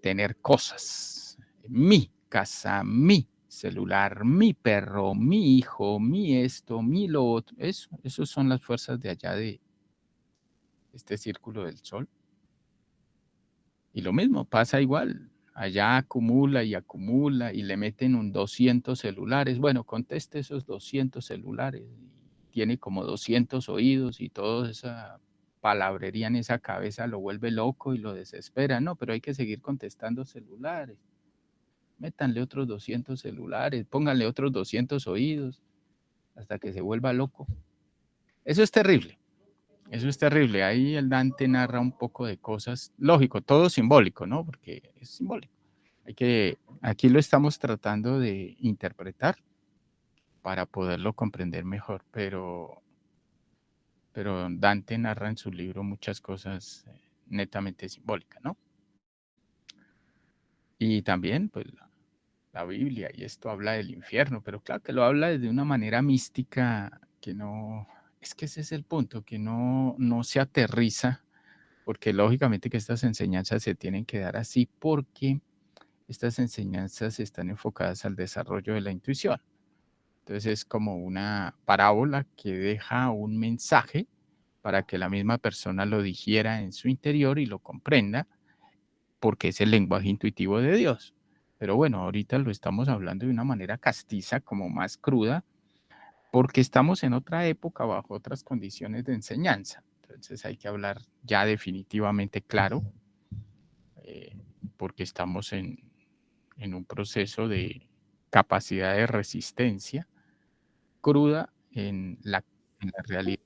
tener cosas, mi casa, mi celular, mi perro, mi hijo, mi esto, mi lo otro, esos son las fuerzas de allá de este círculo del sol. Y lo mismo, pasa igual. Allá acumula y le meten un 200 celulares. Bueno, conteste esos 200 celulares. Tiene como 200 oídos y toda esa palabrería en esa cabeza lo vuelve loco y lo desespera. No, pero hay que seguir contestando celulares. Métanle otros 200 celulares, pónganle otros 200 oídos hasta que se vuelva loco. Eso es terrible. Eso es terrible. Ahí el Dante narra un poco de cosas, lógico, todo simbólico, ¿no? Porque es simbólico. Aquí lo estamos tratando de interpretar para poderlo comprender mejor, pero Dante narra en su libro muchas cosas netamente simbólicas, ¿no? Y también, pues, la Biblia, y esto habla del infierno, pero claro que lo habla de una manera mística que no, es que ese es el punto, que no se aterriza, porque lógicamente que estas enseñanzas se tienen que dar así, porque estas enseñanzas están enfocadas al desarrollo de la intuición. Entonces es como una parábola que deja un mensaje para que la misma persona lo digiera en su interior y lo comprenda, porque es el lenguaje intuitivo de Dios. Pero bueno, ahorita lo estamos hablando de una manera castiza, como más cruda, porque estamos en otra época, bajo otras condiciones de enseñanza. Entonces hay que hablar ya definitivamente claro, porque estamos en un proceso de capacidad de resistencia cruda en la realidad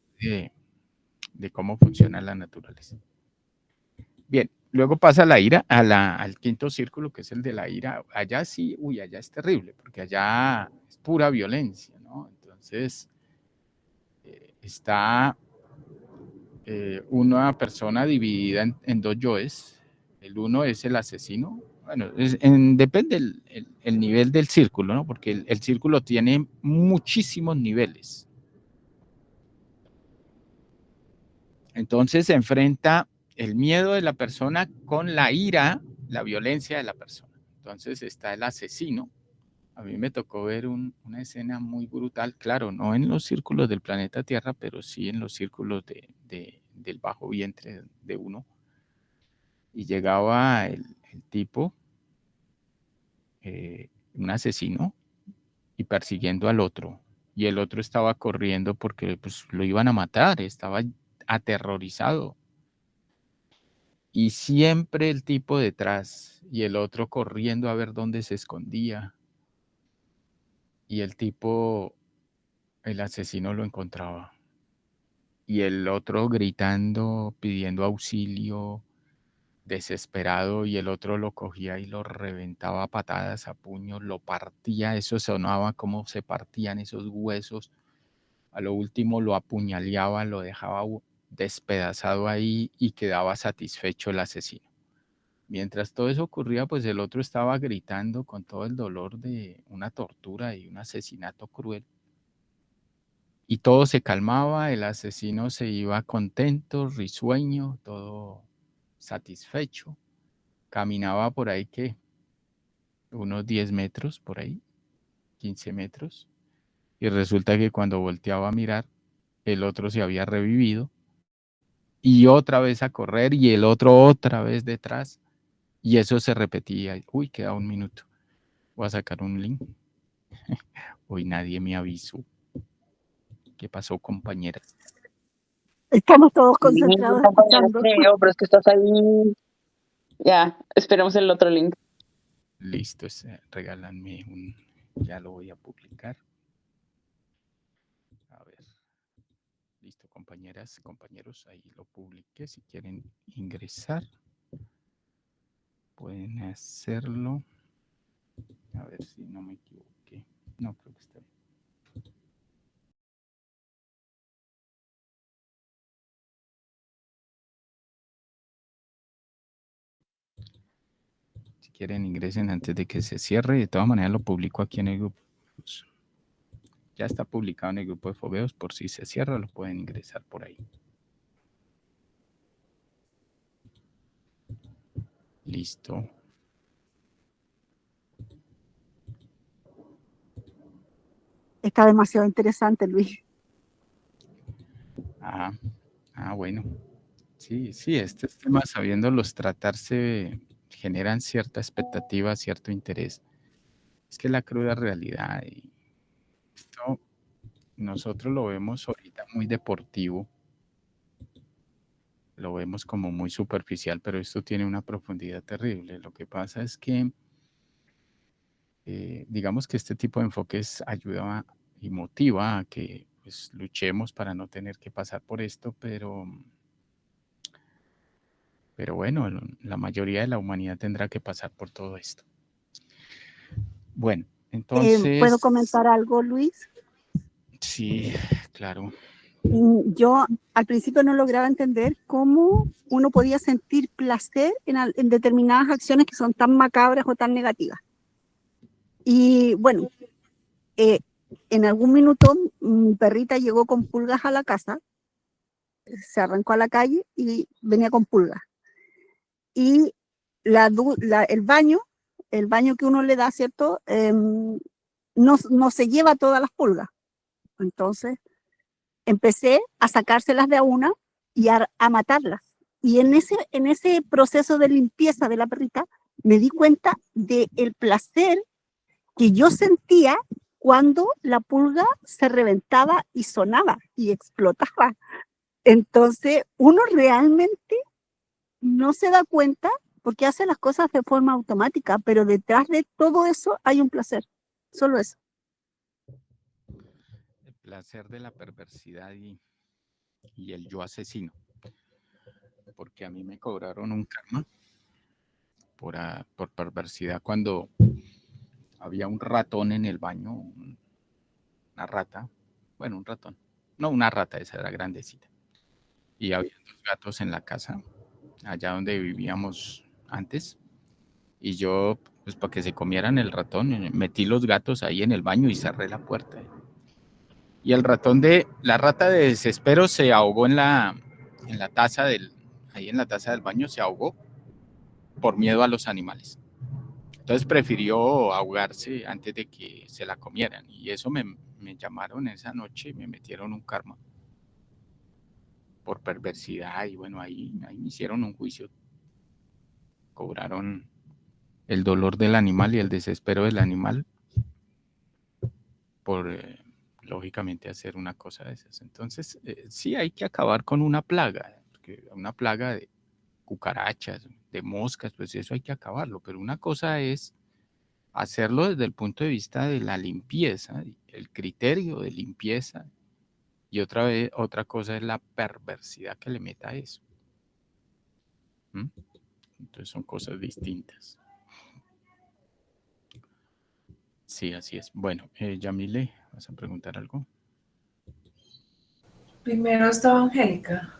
de cómo funciona la naturaleza. Bien, luego pasa la ira al quinto círculo, que es el de la ira. Allá sí, allá es terrible, porque allá es pura violencia, ¿no? Entonces, está una persona dividida en dos yoes. El uno es el asesino. Bueno, depende el nivel del círculo, ¿no? Porque el círculo tiene muchísimos niveles. Entonces se enfrenta el miedo de la persona con la ira, la violencia de la persona. Entonces está el asesino. A mí me tocó ver una escena muy brutal, claro, no en los círculos del planeta Tierra, pero sí en los círculos del bajo vientre de uno. Y llegaba el tipo, un asesino, y persiguiendo al otro. Y el otro estaba corriendo porque pues, lo iban a matar, estaba aterrorizado. Y siempre el tipo detrás y el otro corriendo a ver dónde se escondía. Y el tipo, el asesino lo encontraba. Y el otro gritando, pidiendo auxilio, desesperado, y el otro lo cogía y lo reventaba a patadas, a puños, lo partía, eso sonaba como se partían esos huesos. A lo último lo apuñaleaba, lo dejaba despedazado ahí y quedaba satisfecho el asesino. Mientras todo eso ocurría, pues el otro estaba gritando con todo el dolor de una tortura y un asesinato cruel. y todo se calmaba, el asesino se iba contento, risueño, todo satisfecho. Caminaba por ahí, ¿qué? Unos 10 metros por ahí, 15 metros. Y resulta que cuando volteaba a mirar, el otro se había revivido y otra vez a correr y el otro otra vez detrás. Y eso se repetía. Uy, queda un minuto. Voy a sacar un link. Hoy nadie me avisó. ¿Qué pasó, compañeras? Estamos todos Sí, concentrados compañero, escuchando. creo, pero es que estás ahí. Ya, esperemos el otro link. Listo, regálanme un. Ya lo voy a publicar. A ver. Listo, compañeras, compañeros, ahí lo publiqué. Si quieren ingresar, pueden hacerlo. A ver si no me equivoqué. No, creo que está bien. Si quieren, ingresen antes de que se cierre. De todas maneras, lo publico aquí en el grupo. Ya está publicado en el grupo de fogueos. Por si se cierra, lo pueden ingresar por ahí. Listo. Está demasiado interesante, Luis. Bueno. Sí, estos temas, sabiéndolos tratarse, generan cierta expectativa, cierto interés. Es que la cruda realidad, y esto nosotros lo vemos ahorita muy deportivo, lo vemos como muy superficial, pero esto tiene una profundidad terrible. Lo que pasa es que, digamos que este tipo de enfoques ayuda y motiva a que pues, luchemos para no tener que pasar por esto, pero bueno, la mayoría de la humanidad tendrá que pasar por todo esto. Bueno, entonces... ¿Puedo comentar algo, Luis? Sí, claro. Yo al principio no lograba entender cómo uno podía sentir placer en determinadas acciones que son tan macabras o tan negativas. Y bueno, en algún minuto mi perrita llegó con pulgas a la casa, se arrancó a la calle y venía con pulgas. Y el baño que uno le da, ¿cierto? No se lleva todas las pulgas. Entonces empecé a sacárselas de a una y a matarlas. Y en ese proceso de limpieza de la perrita, me di cuenta del placer que yo sentía cuando la pulga se reventaba y sonaba y explotaba. Entonces, uno realmente no se da cuenta porque hace las cosas de forma automática, pero detrás de todo eso hay un placer. Solo eso. El placer de la perversidad y el yo asesino. Porque a mí me cobraron un karma por perversidad cuando había un ratón en el baño, una rata, bueno, un ratón, no una rata, esa era grandecita. Y había 2 gatos en la casa, allá donde vivíamos antes. Y yo, pues para que se comieran el ratón, metí los gatos ahí en el baño y cerré la puerta. Y la rata de desespero se ahogó en la taza ahí en la taza del baño se ahogó por miedo a los animales. Entonces prefirió ahogarse antes de que se la comieran. Y eso me llamaron esa noche y me metieron un karma por perversidad. Y bueno, ahí me hicieron un juicio. Cobraron el dolor del animal y el desespero del animal por, lógicamente, hacer una cosa de esas. Entonces, sí hay que acabar con una plaga de cucarachas, de moscas, pues eso hay que acabarlo. Pero una cosa es hacerlo desde el punto de vista de la limpieza, el criterio de limpieza, y otra cosa es la perversidad que le meta a eso. Entonces son cosas distintas. Sí, así es. Bueno, Yamile, ¿vas a preguntar algo? Primero estaba Angélica.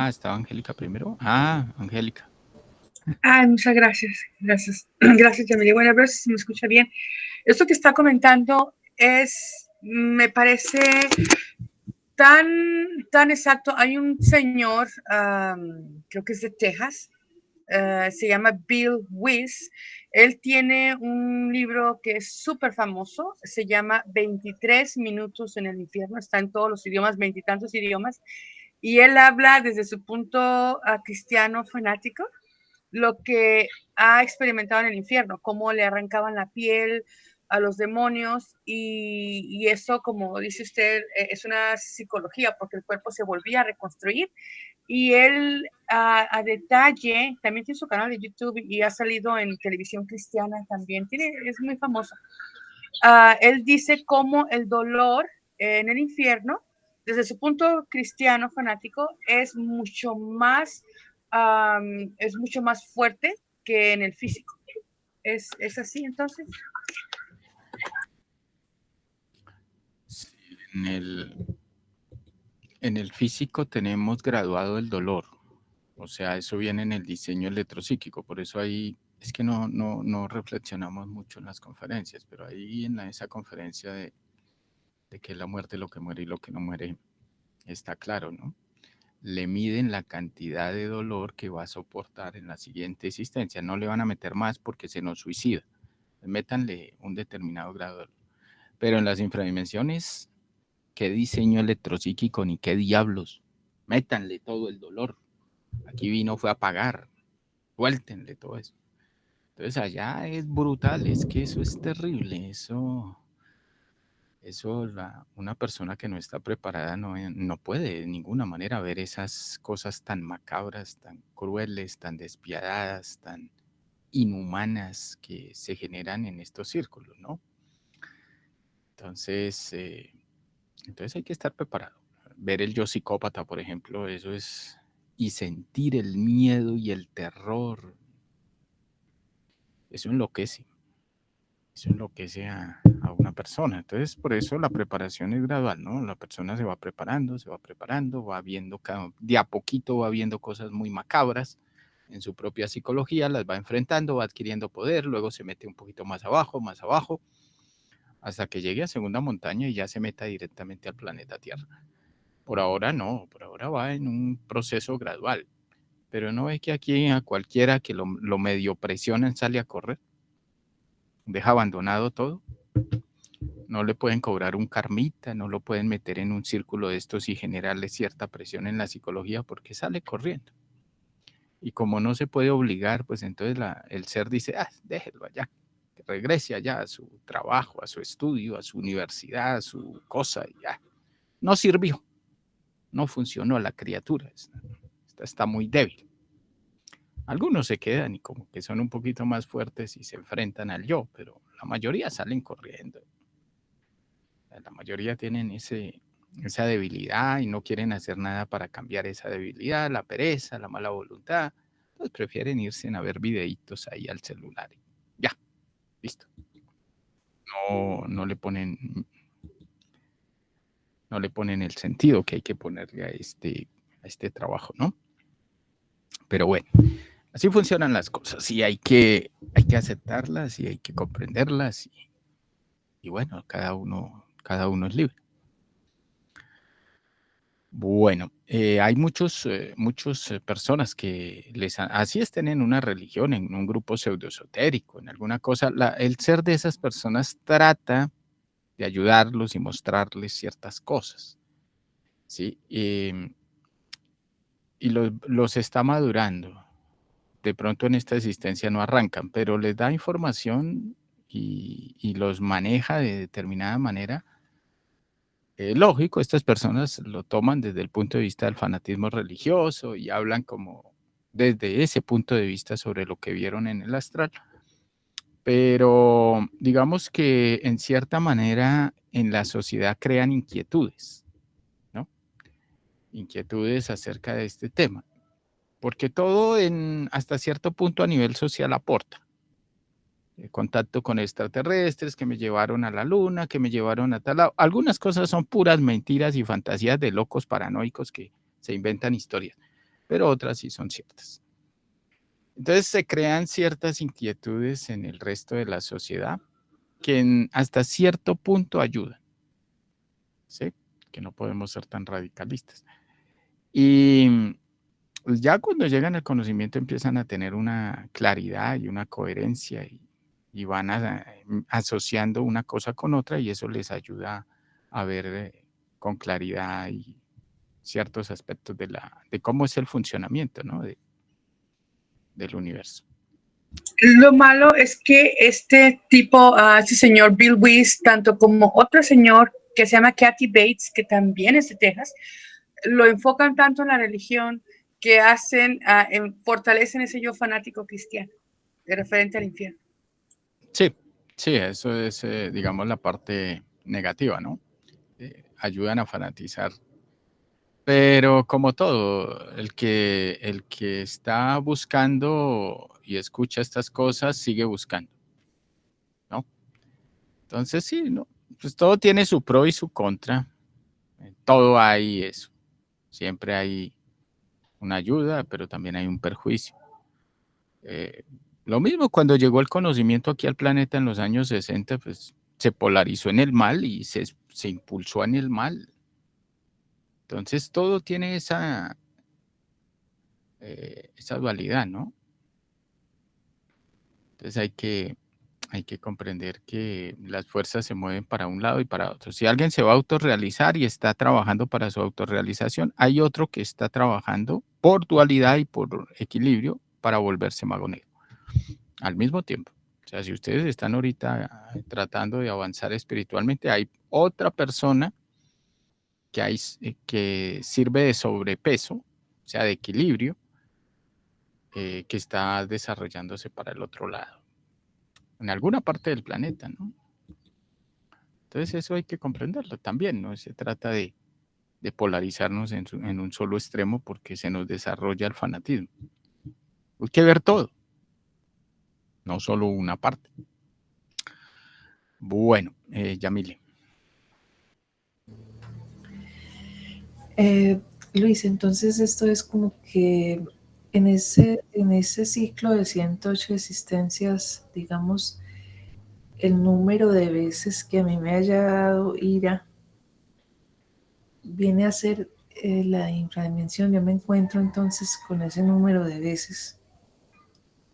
¿Estaba Angélica primero? Angélica. Muchas gracias. Gracias, Yamile. Bueno, a ver si me escucha bien. Esto que está comentando es me parece tan exacto. Hay un señor, creo que es de Texas, se llama Bill Wiese. Él tiene un libro que es súper famoso, se llama 23 minutos en el infierno, está en todos los idiomas, veintitantos idiomas, y él habla desde su punto cristiano fanático, lo que ha experimentado en el infierno, cómo le arrancaban la piel a los demonios y eso, como dice usted, es una psicología porque el cuerpo se volvía a reconstruir y él a detalle, también tiene su canal de YouTube y ha salido en televisión cristiana también, es muy famoso. Él dice cómo el dolor en el infierno, desde su punto cristiano fanático, es mucho más fuerte que en el físico. ¿Es así entonces? Sí, en el físico tenemos graduado el dolor. O sea, eso viene en el diseño electropsíquico. Por eso ahí es que no reflexionamos mucho en las conferencias, pero ahí en esa conferencia de que la muerte, lo que muere y lo que no muere, está claro, ¿no? Le miden la cantidad de dolor que va a soportar en la siguiente existencia. No le van a meter más porque se nos suicida. Métanle un determinado grado de dolor. Pero en las infradimensiones, ¿qué diseño electropsíquico ni qué diablos? Métanle todo el dolor. Aquí vino fue a pagar. Suéltenle todo eso. Entonces allá es brutal, es que eso es terrible, eso una persona que no está preparada no puede de ninguna manera ver esas cosas tan macabras, tan crueles, tan despiadadas, tan inhumanas que se generan en estos círculos, ¿no? Entonces hay que estar preparado. Ver el yo psicópata, por ejemplo, eso es, y sentir el miedo y el terror, eso enloquece. Eso enloquece a una persona. Entonces, por eso la preparación es gradual, ¿no? La persona se va preparando, va viendo, de a poquito va viendo cosas muy macabras en su propia psicología, las va enfrentando, va adquiriendo poder, luego se mete un poquito más abajo, hasta que llegue a segunda montaña y ya se meta directamente al planeta Tierra. Por ahora no, por ahora va en un proceso gradual. Pero no es que aquí a cualquiera que lo medio presionen sale a correr, deja abandonado todo. No le pueden cobrar un karmita, no lo pueden meter en un círculo de estos y generarle cierta presión en la psicología porque sale corriendo. Y como no se puede obligar, pues entonces el ser dice, déjelo allá, que regrese allá a su trabajo, a su estudio, a su universidad, a su cosa, y ya. No sirvió, no funcionó la criatura, está muy débil. Algunos se quedan y como que son un poquito más fuertes y se enfrentan al yo, pero la mayoría salen corriendo. La mayoría tienen esa debilidad y no quieren hacer nada para cambiar esa debilidad, la pereza, la mala voluntad. Entonces prefieren irse a ver videitos ahí al celular. Ya, listo. No le ponen el sentido que hay que ponerle a este trabajo, ¿no? Pero bueno, así funcionan las cosas y hay que aceptarlas y hay que comprenderlas y bueno, cada uno es libre. Bueno, hay muchas personas que así estén en una religión, en un grupo pseudoesotérico, en alguna cosa, el ser de esas personas trata de ayudarlos y mostrarles ciertas cosas, ¿sí? Y los está madurando. De pronto en esta existencia no arrancan, pero les da información y los maneja de determinada manera. Lógico, estas personas lo toman desde el punto de vista del fanatismo religioso y hablan como desde ese punto de vista sobre lo que vieron en el astral. Pero digamos que en cierta manera en la sociedad crean inquietudes, ¿no? Inquietudes acerca de este tema, porque todo hasta cierto punto a nivel social aporta. Contacto con extraterrestres que me llevaron a la luna, que me llevaron a tal lado. Algunas cosas son puras mentiras y fantasías de locos paranoicos que se inventan historias, pero otras sí son ciertas. Entonces se crean ciertas inquietudes en el resto de la sociedad que hasta cierto punto ayudan. ¿sí? Que no podemos ser tan radicalistas. Y pues ya cuando llegan al conocimiento empiezan a tener una claridad y una coherencia y van asociando una cosa con otra y eso les ayuda a ver con claridad y ciertos aspectos de cómo es el funcionamiento, ¿no? Del universo. Lo malo es que este tipo, este señor Bill Weiss, tanto como otro señor que se llama Kathy Bates, que también es de Texas, lo enfocan tanto en la religión que fortalecen ese yo fanático cristiano, de referente al infierno. Sí, sí, eso es, digamos, la parte negativa, ¿no? Ayudan a fanatizar. Pero como todo, el que está buscando y escucha estas cosas sigue buscando, ¿no? Entonces sí, ¿no? Pues todo tiene su pro y su contra. Todo hay eso. Siempre hay una ayuda, pero también hay un perjuicio. Lo mismo cuando llegó el conocimiento aquí al planeta en los años 60, pues se polarizó en el mal y se impulsó en el mal. Entonces todo tiene esa dualidad, ¿no? Entonces hay que comprender que las fuerzas se mueven para un lado y para otro. Si alguien se va a autorrealizar y está trabajando para su autorrealización, hay otro que está trabajando por dualidad y por equilibrio para volverse mago negro al mismo tiempo. O sea, si ustedes están ahorita tratando de avanzar espiritualmente, hay otra persona que sirve de sobrepeso, o sea, de equilibrio, que está desarrollándose para el otro lado, en alguna parte del planeta, ¿no? Entonces eso hay que comprenderlo también, ¿no? Se trata de polarizarnos en un solo extremo porque se nos desarrolla el fanatismo. Hay que ver todo, no solo una parte. Bueno, Yamile. Luis, entonces esto es como que en ese ciclo de 108 existencias, digamos, el número de veces que a mí me haya dado ira viene a ser la infradimensión. Yo me encuentro entonces con ese número de veces.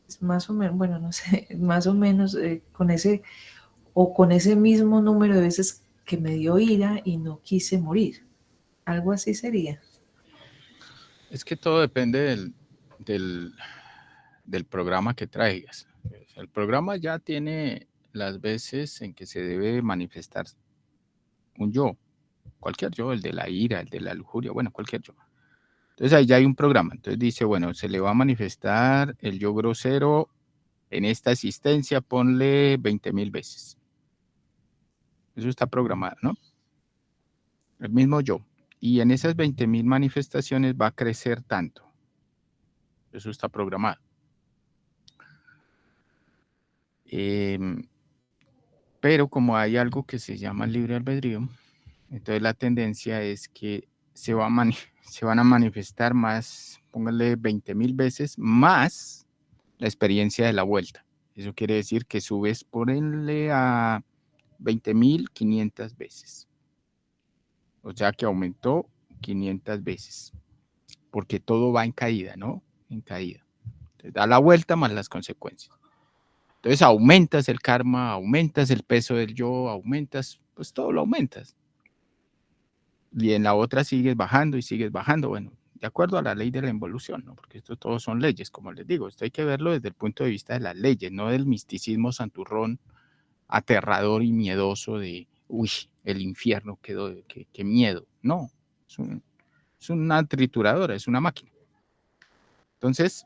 Es más o menos, bueno, no sé, más o menos con ese mismo número de veces que me dio ira y no quise morir. Algo así sería. Es que todo depende del programa que traigas. El programa ya tiene las veces en que se debe manifestar un yo, cualquier yo, el de la ira, el de la lujuria, bueno, cualquier yo. Entonces ahí ya hay un programa. Entonces dice, bueno, se le va a manifestar el yo grosero en esta existencia, ponle 20,000 veces. Eso está programado, ¿no? El mismo yo. Y en esas 20,000 manifestaciones va a crecer tanto. Eso está programado. Pero como hay algo que se llama libre albedrío, entonces la tendencia es que se van a manifestar más, póngale 20,000 veces más la experiencia de la vuelta. Eso quiere decir que subes, ponle a 20,500 veces. O sea que aumentó 500 veces. Porque todo va en caída, ¿no? En caída. Entonces, da la vuelta más las consecuencias. Entonces aumentas el karma, aumentas el peso del yo, aumentas, pues todo lo aumentas. Y en la otra sigues bajando y sigues bajando, bueno, de acuerdo a la ley de la involución, ¿no? Porque esto todos son leyes, como les digo, esto hay que verlo desde el punto de vista de las leyes, no del misticismo santurrón, aterrador y miedoso de, uy, el infierno quedó, qué miedo. No, es una trituradora, es una máquina. Entonces,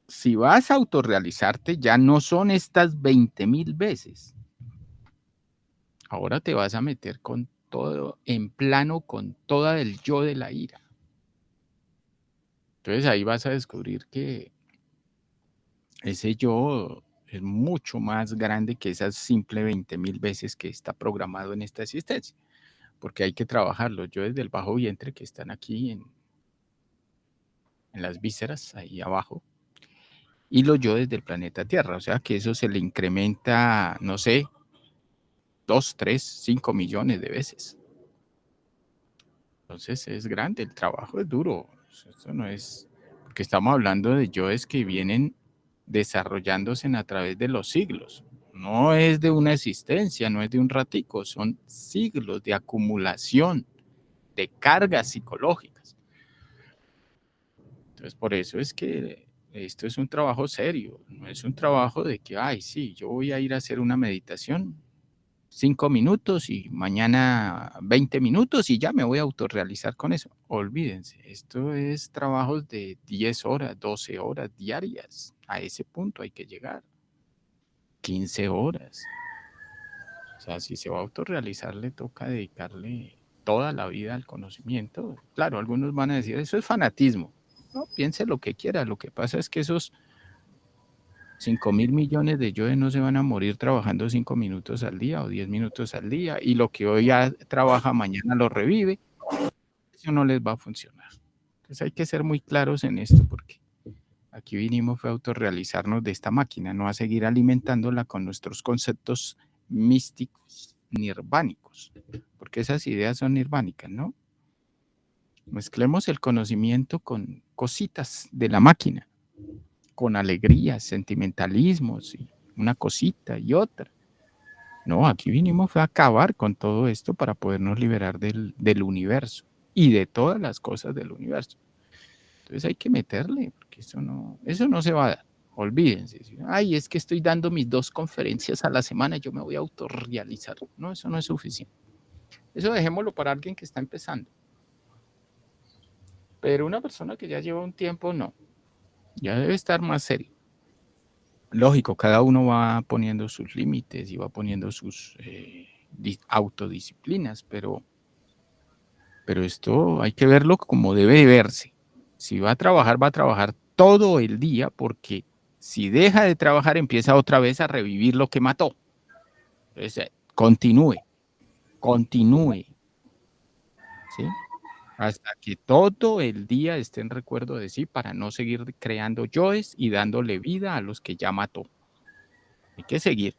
si vas a autorrealizarte, ya no son estas 20,000 veces. Ahora te vas a meter con todo en plano, con toda el yo de la ira. Entonces ahí vas a descubrir que ese yo es mucho más grande que esas simple 20,000 veces que está programado en esta existencia. Porque hay que trabajarlo. Yo desde el bajo vientre que están aquí en las vísceras, ahí abajo, y lo yo desde el planeta Tierra. O sea que eso se le incrementa, no sé, 2, 3, 5 millones de veces. Entonces es grande, el trabajo es duro. Esto no es, porque estamos hablando de yoes que vienen desarrollándose a través de los siglos. No es de una existencia, no es de un ratico, son siglos de acumulación de cargas psicológicas. Entonces, por eso es que esto es un trabajo serio, no es un trabajo de que, ay, sí, yo voy a ir a hacer una meditación 5 minutos y mañana 20 minutos y ya me voy a autorrealizar con eso. Olvídense, esto es trabajos de 10 horas, 12 horas diarias. A ese punto hay que llegar. 15 horas. O sea, si se va a autorrealizar, le toca dedicarle toda la vida al conocimiento. Claro, algunos van a decir, eso es fanatismo. No, piense lo que quiera. Lo que pasa es que esos 5.000 millones de yoes no se van a morir trabajando 5 minutos al día o 10 minutos al día, y lo que hoy ya trabaja mañana lo revive. Eso no les va a funcionar. Entonces hay que ser muy claros en esto, porque aquí vinimos fue a autorrealizarnos de esta máquina, no a seguir alimentándola con nuestros conceptos místicos nirvánicos, porque esas ideas son nirvánicas, ¿no? Mezclemos el conocimiento con cositas de la máquina, con alegrías, sentimentalismos, y una cosita y otra. No, aquí vinimos fue a acabar con todo esto para podernos liberar del universo y de todas las cosas del universo. Entonces hay que meterle, porque eso no se va a dar. Olvídense. Ay, es que estoy dando mis 2 conferencias a la semana, yo me voy a autorrealizar. No, eso no es suficiente. Eso dejémoslo para alguien que está empezando. Pero una persona que ya lleva un tiempo, no. Ya debe estar más serio. Lógico, cada uno va poniendo sus límites y va poniendo sus autodisciplinas, pero esto hay que verlo como debe de verse. Si va a trabajar todo el día, porque si deja de trabajar empieza otra vez a revivir lo que mató. Entonces, continúe, ¿sí? Hasta que todo el día esté en recuerdo de sí, para no seguir creando yoes y dándole vida a los que ya mató. Hay que seguir.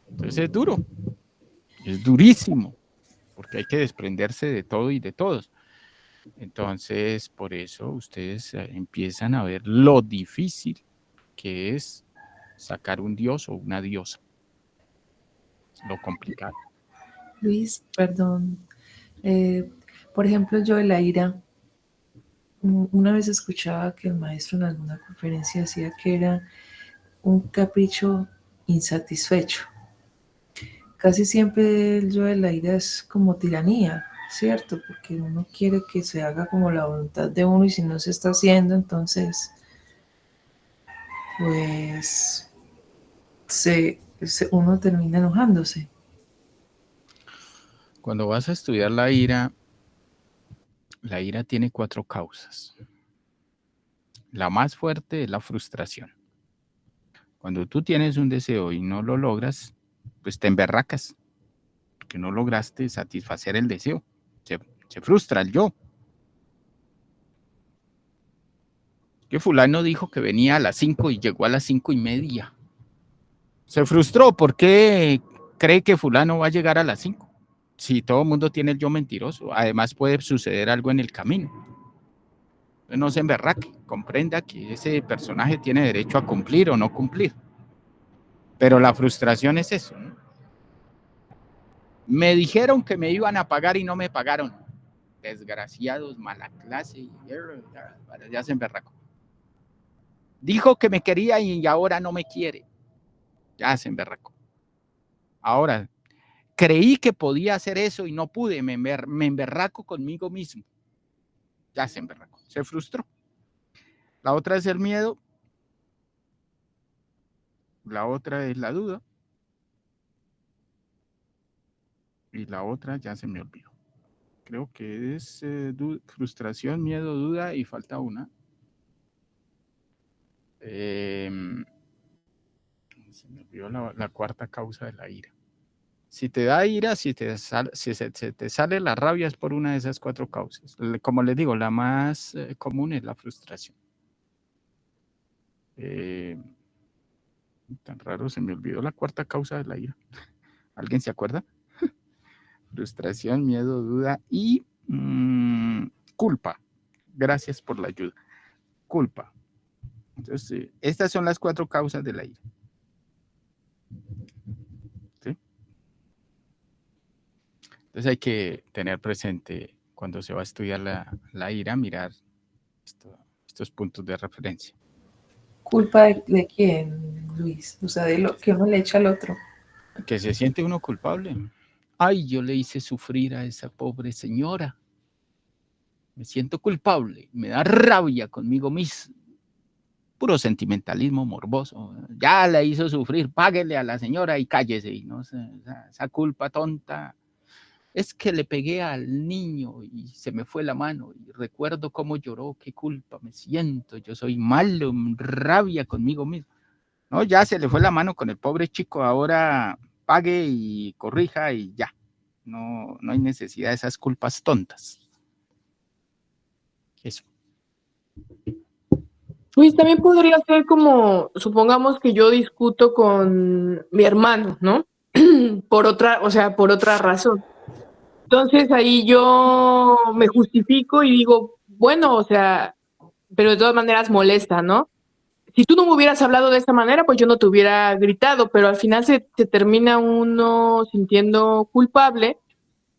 Entonces es duro, es durísimo, porque hay que desprenderse de todo y de todos. Entonces, por eso ustedes empiezan a ver lo difícil que es sacar un dios o una diosa. Lo complicado. Luis, perdón. Por ejemplo, yo de la ira, una vez escuchaba que el maestro en alguna conferencia decía que era un capricho insatisfecho. Casi siempre el yo de la ira es como tiranía, ¿cierto? Porque uno quiere que se haga como la voluntad de uno, y si no se está haciendo, entonces, pues, uno termina enojándose. Cuando vas a estudiar la ira tiene 4 causas. La más fuerte es la frustración. Cuando tú tienes un deseo y no lo logras, pues te emberracas, porque no lograste satisfacer el deseo. Se frustra el yo. Que fulano dijo que venía a las 5 y llegó a las 5:30. Se frustró. ¿Por qué cree que fulano va a llegar a las 5? Si todo el mundo tiene el yo mentiroso, además puede suceder algo en el camino. No se emberraque, comprenda que ese personaje tiene derecho a cumplir o no cumplir. Pero la frustración es eso, ¿no? Me dijeron que me iban a pagar y no me pagaron. Desgraciados, mala clase, ya se emberracó. Dijo que me quería y ahora no me quiere. Ya se emberracó. Ahora, creí que podía hacer eso y no pude, me emberraco conmigo mismo. Ya se emberracó, se frustró. La otra es el miedo. La otra es la duda. Y la otra ya se me olvidó. Creo que es frustración, miedo, duda y falta una. Se me olvidó la cuarta causa de la ira. Si te da ira, si se te sale la rabia, es por una de esas 4 causas. Como les digo, la más común es la frustración. Tan raro, se me olvidó la cuarta causa de la ira. ¿Alguien se acuerda? Frustración, miedo, duda y culpa. Gracias por la ayuda. Culpa. Entonces, estas son las 4 causas de la ira. ¿Sí? Entonces hay que tener presente cuando se va a estudiar la ira, mirar estos puntos de referencia. ¿Culpa de quién, Luis? O sea, de lo que uno le echa al otro. Que se siente uno culpable. Ay, yo le hice sufrir a esa pobre señora. Me siento culpable, me da rabia conmigo mismo. Puro sentimentalismo morboso. Ya la hizo sufrir, páguele a la señora y cállese. Y no sé, esa culpa tonta. Es que le pegué al niño y se me fue la mano. Y recuerdo cómo lloró, qué culpa me siento. Yo soy malo, rabia conmigo mismo. No, ya se le fue la mano con el pobre chico. Ahora pague y corrija y ya. No hay necesidad de esas culpas tontas. Eso. Luis, también podría ser como, supongamos que yo discuto con mi hermano, ¿no? por otra razón. Entonces ahí yo me justifico y digo, bueno, o sea, pero de todas maneras molesta, ¿no? Si tú no me hubieras hablado de esta manera, pues yo no te hubiera gritado, pero al final se termina uno sintiendo culpable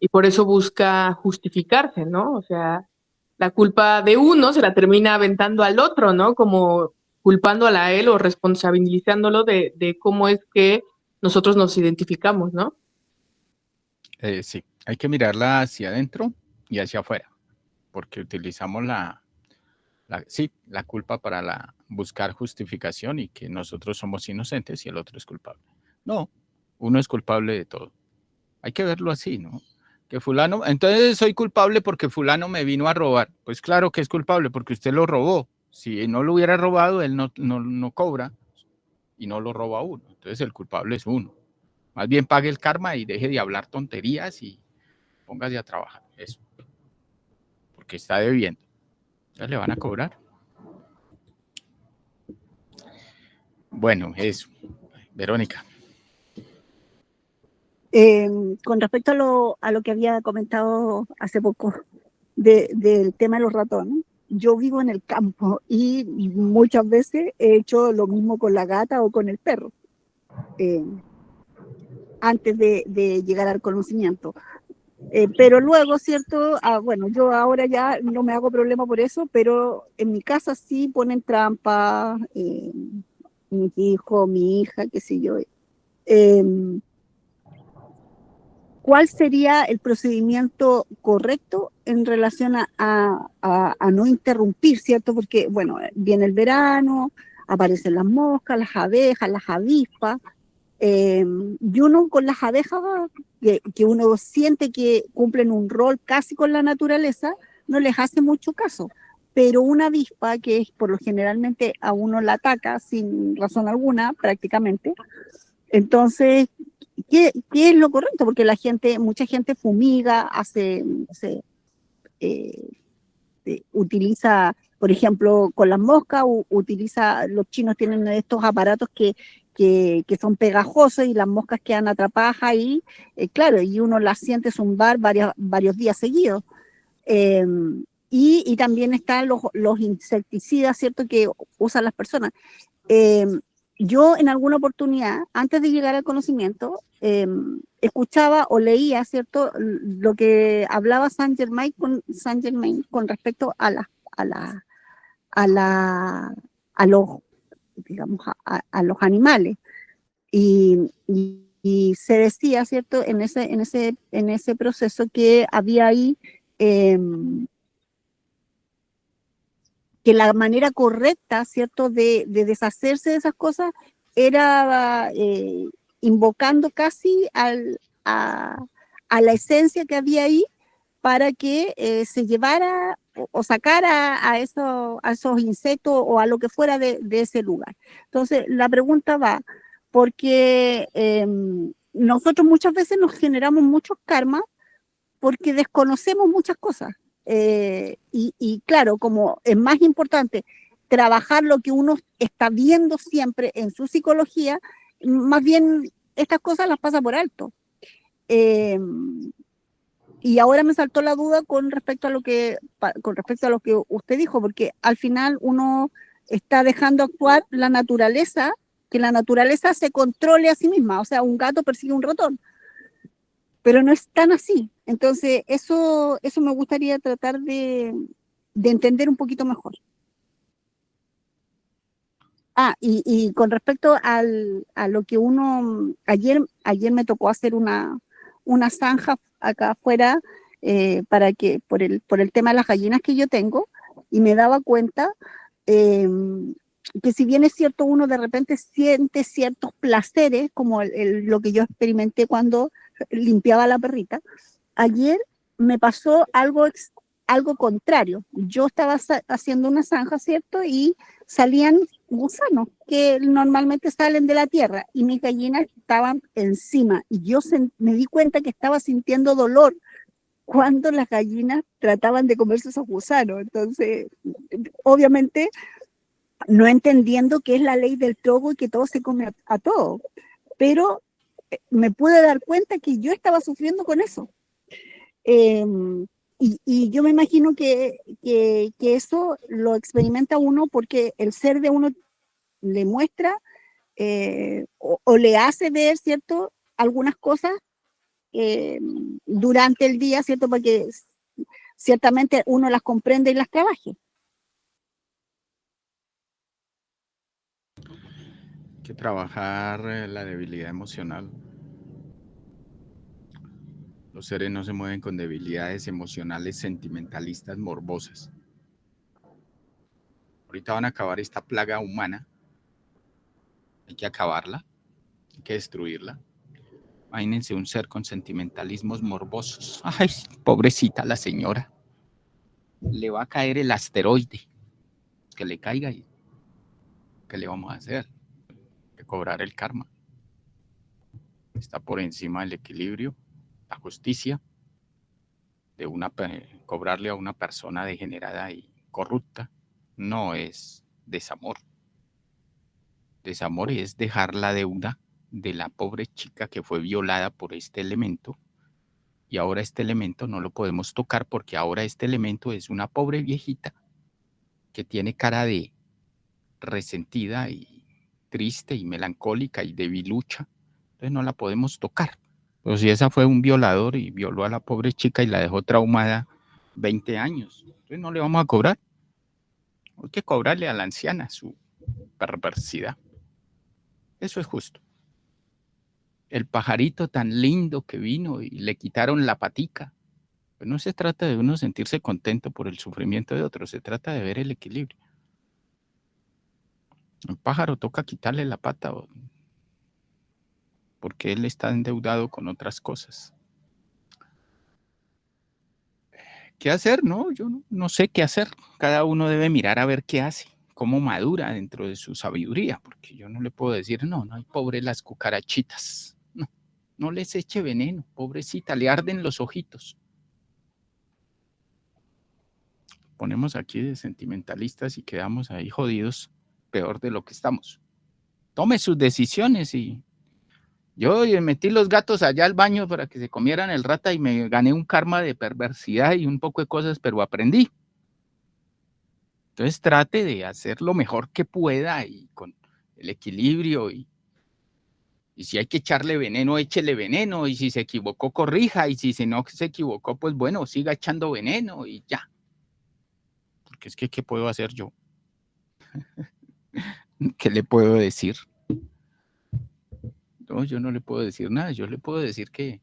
y por eso busca justificarse, ¿no? O sea, la culpa de uno se la termina aventando al otro, ¿no? Como culpándola a él o responsabilizándolo de cómo es que nosotros nos identificamos, ¿no? Sí, hay que mirarla hacia adentro y hacia afuera, porque utilizamos la culpa para buscar justificación y que nosotros somos inocentes y el otro es culpable. No, uno es culpable de todo. Hay que verlo así, ¿no? Que fulano, entonces soy culpable porque fulano me vino a robar. Pues claro que es culpable porque usted lo robó. Si no lo hubiera robado, él no cobra y no lo roba a uno. Entonces el culpable es uno. Más bien pague el karma y deje de hablar tonterías y póngase a trabajar. Eso. Porque está debiendo. Ya le van a cobrar. Bueno, eso. Verónica. Con respecto a lo que había comentado hace poco del tema de los ratones, yo vivo en el campo y muchas veces he hecho lo mismo con la gata o con el perro, antes de llegar al conocimiento. Pero luego, ¿cierto? Bueno, yo ahora ya no me hago problema por eso, pero en mi casa sí ponen trampas, mi hijo, mi hija, qué sé yo. ¿Cuál sería el procedimiento correcto en relación a no interrumpir, ¿cierto? Porque, bueno, viene el verano, aparecen las moscas, las abejas, las avispas, y uno con las abejas, que uno siente que cumplen un rol casi con la naturaleza, no les hace mucho caso. Pero una avispa, que es por lo generalmente a uno la ataca sin razón alguna, prácticamente, entonces, ¿qué es lo correcto? Porque mucha gente fumiga, utiliza, por ejemplo, con las moscas, los chinos tienen estos aparatos que son pegajosos y las moscas quedan atrapadas ahí, claro, y uno las siente zumbar varios días seguidos. Y también están los insecticidas, ¿cierto?, que usan las personas. Yo en alguna oportunidad, antes de llegar al conocimiento, escuchaba o leía, ¿cierto?, lo que hablaba Saint Germain con respecto a los, digamos, a los animales. Y se decía, ¿cierto?, en ese proceso que había ahí, que la manera correcta, ¿cierto?, de deshacerse de esas cosas era invocando casi a la esencia que había ahí para que se llevara o sacara a esos insectos o a lo que fuera de ese lugar. Entonces, la pregunta va, porque nosotros muchas veces nos generamos muchos karmas porque desconocemos muchas cosas. Y claro, como es más importante trabajar lo que uno está viendo siempre en su psicología, más bien estas cosas las pasa por alto. Y ahora me saltó la duda con respecto a lo que usted dijo, porque al final uno está dejando actuar la naturaleza, que la naturaleza se controle a sí misma. O sea, un gato persigue un ratón, pero no es tan así. Entonces, eso me gustaría tratar de entender un poquito mejor. Y con respecto a lo que ayer me tocó hacer una zanja acá afuera, por el tema de las gallinas que yo tengo, y me daba cuenta que si bien es cierto, uno de repente siente ciertos placeres, como lo que yo experimenté cuando limpiaba a la perrita, ayer me pasó algo contrario. Yo estaba haciendo una zanja, ¿cierto? Y salían gusanos que normalmente salen de la tierra y mis gallinas estaban encima y yo me di cuenta que estaba sintiendo dolor cuando las gallinas trataban de comerse esos gusanos. Entonces, obviamente, no entendiendo qué es la ley del togo y que todo se come a todo, pero me pude dar cuenta que yo estaba sufriendo con eso. Y yo me imagino que eso lo experimenta uno porque el ser de uno le muestra o le hace ver, ¿cierto?, algunas cosas durante el día, ¿cierto?, para que ciertamente uno las comprende y las trabaje. Hay que trabajar la debilidad emocional. Los seres no se mueven con debilidades emocionales sentimentalistas morbosas. Ahorita van a acabar esta plaga humana. Hay que acabarla, hay que destruirla. Imagínense un ser con sentimentalismos morbosos. Ay, pobrecita la señora. Le va a caer el asteroide. Que le caiga y ¿qué le vamos a hacer? Hay que cobrar el karma. Está por encima del equilibrio, la justicia, de cobrarle a una persona degenerada y corrupta. No es desamor. Desamor es dejar la deuda de la pobre chica que fue violada por este elemento y ahora este elemento no lo podemos tocar porque ahora este elemento es una pobre viejita que tiene cara de resentida y triste y melancólica y debilucha, entonces no la podemos tocar. Pero si esa fue un violador y violó a la pobre chica y la dejó traumada 20 años, entonces no le vamos a cobrar. Hay que cobrarle a la anciana su perversidad. Eso es justo. El pajarito tan lindo que vino y le quitaron la patica. Pues no se trata de uno sentirse contento por el sufrimiento de otro, se trata de ver el equilibrio. El pájaro toca quitarle la pata porque él está endeudado con otras cosas. ¿Qué hacer? No, yo no sé qué hacer. Cada uno debe mirar a ver qué hace, cómo madura dentro de su sabiduría, porque yo no le puedo decir, no, hay pobre las cucarachitas. No les eche veneno, pobrecita, le arden los ojitos. Ponemos aquí de sentimentalistas y quedamos ahí jodidos, peor de lo que estamos. Tome sus decisiones y yo metí los gatos allá al baño para que se comieran el rata y me gané un karma de perversidad y un poco de cosas, pero aprendí. Entonces trate de hacer lo mejor que pueda y con el equilibrio y si hay que echarle veneno, échele veneno y si se equivocó, corrija y si no se equivocó, pues bueno, siga echando veneno y ya. Porque es que, ¿qué puedo hacer yo? ¿Qué le puedo decir? No, yo no le puedo decir nada, yo le puedo decir que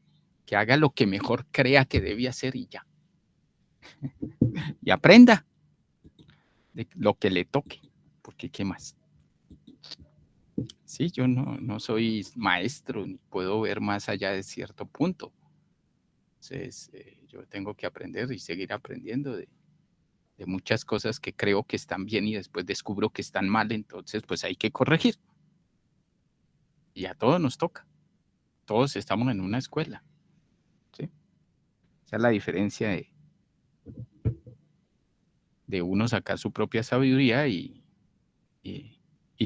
haga lo que mejor crea que debe hacer y ya. Y aprenda de lo que le toque, porque ¿qué más? Sí, yo no soy maestro, ni puedo ver más allá de cierto punto. Entonces, yo tengo que aprender y seguir aprendiendo de muchas cosas que creo que están bien y después descubro que están mal, entonces pues hay que corregir. Y a todos nos toca. Todos estamos en una escuela. ¿Sí? Esa es la diferencia de uno sacar su propia sabiduría y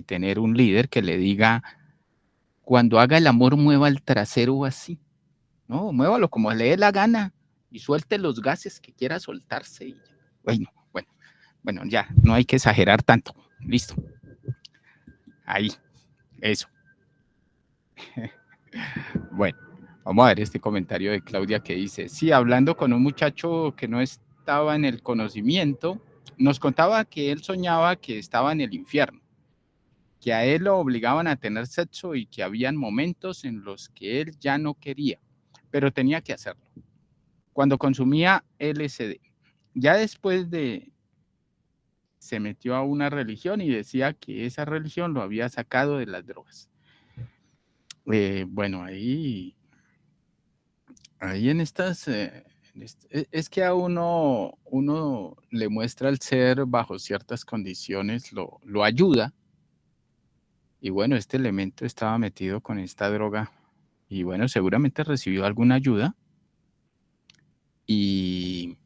tener un líder que le diga, cuando haga el amor mueva el trasero así. No, muévalo como le dé la gana. y suelte los gases que quiera soltarse. Y, bueno, ya, no hay que exagerar tanto. Listo. Ahí, eso. Bueno, vamos a ver este comentario de Claudia que dice, sí, hablando con un muchacho que no estaba en el conocimiento, nos contaba que él soñaba que estaba en el infierno, que a él lo obligaban a tener sexo y que habían momentos en los que él ya no quería, pero tenía que hacerlo. Cuando consumía LSD. Ya después se metió a una religión y decía que esa religión lo había sacado de las drogas. Bueno, ahí en estas, es que a uno le muestra el ser bajo ciertas condiciones, lo ayuda. Y bueno, este elemento estaba metido con esta droga y bueno, seguramente recibió alguna ayuda y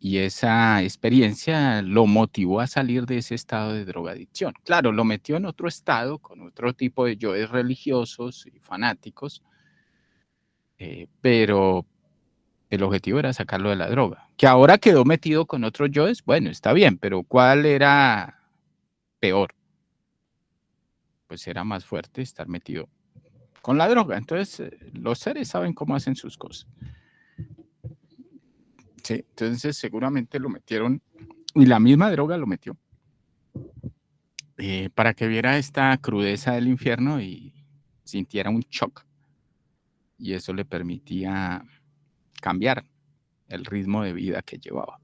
esa experiencia lo motivó a salir de ese estado de drogadicción. Claro, lo metió en otro estado, con otro tipo de yoes religiosos y fanáticos, pero el objetivo era sacarlo de la droga. Que ahora quedó metido con otros yoes, bueno, está bien, pero ¿cuál era peor? Pues era más fuerte estar metido con la droga. Entonces, los seres saben cómo hacen sus cosas. Sí, entonces seguramente lo metieron y la misma droga lo metió para que viera esta crudeza del infierno y sintiera un shock. Y eso le permitía cambiar el ritmo de vida que llevaba.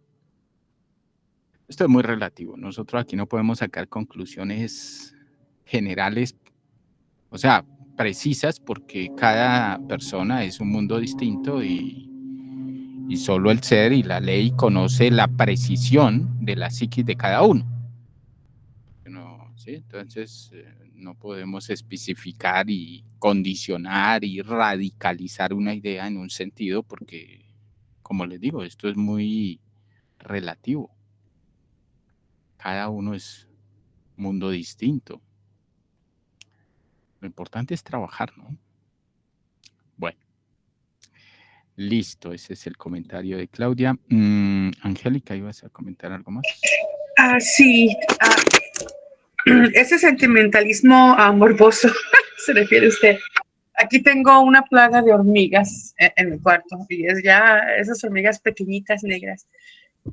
Esto es muy relativo. Nosotros aquí no podemos sacar conclusiones generales, o sea, precisas, porque cada persona es un mundo distinto y solo el ser y la ley conoce la precisión de la psiquis de cada uno. ¿Sí? Entonces, no podemos especificar y condicionar y radicalizar una idea en un sentido porque, como les digo, esto es muy relativo. Cada uno es un mundo distinto. Lo importante es trabajar, ¿no? Bueno. Listo, ese es el comentario de Claudia. Angélica, ¿ibas a comentar algo más? Sí. Ese sentimentalismo morboso, se refiere usted. Aquí tengo una plaga de hormigas en mi cuarto y es ya esas hormigas pequeñitas negras.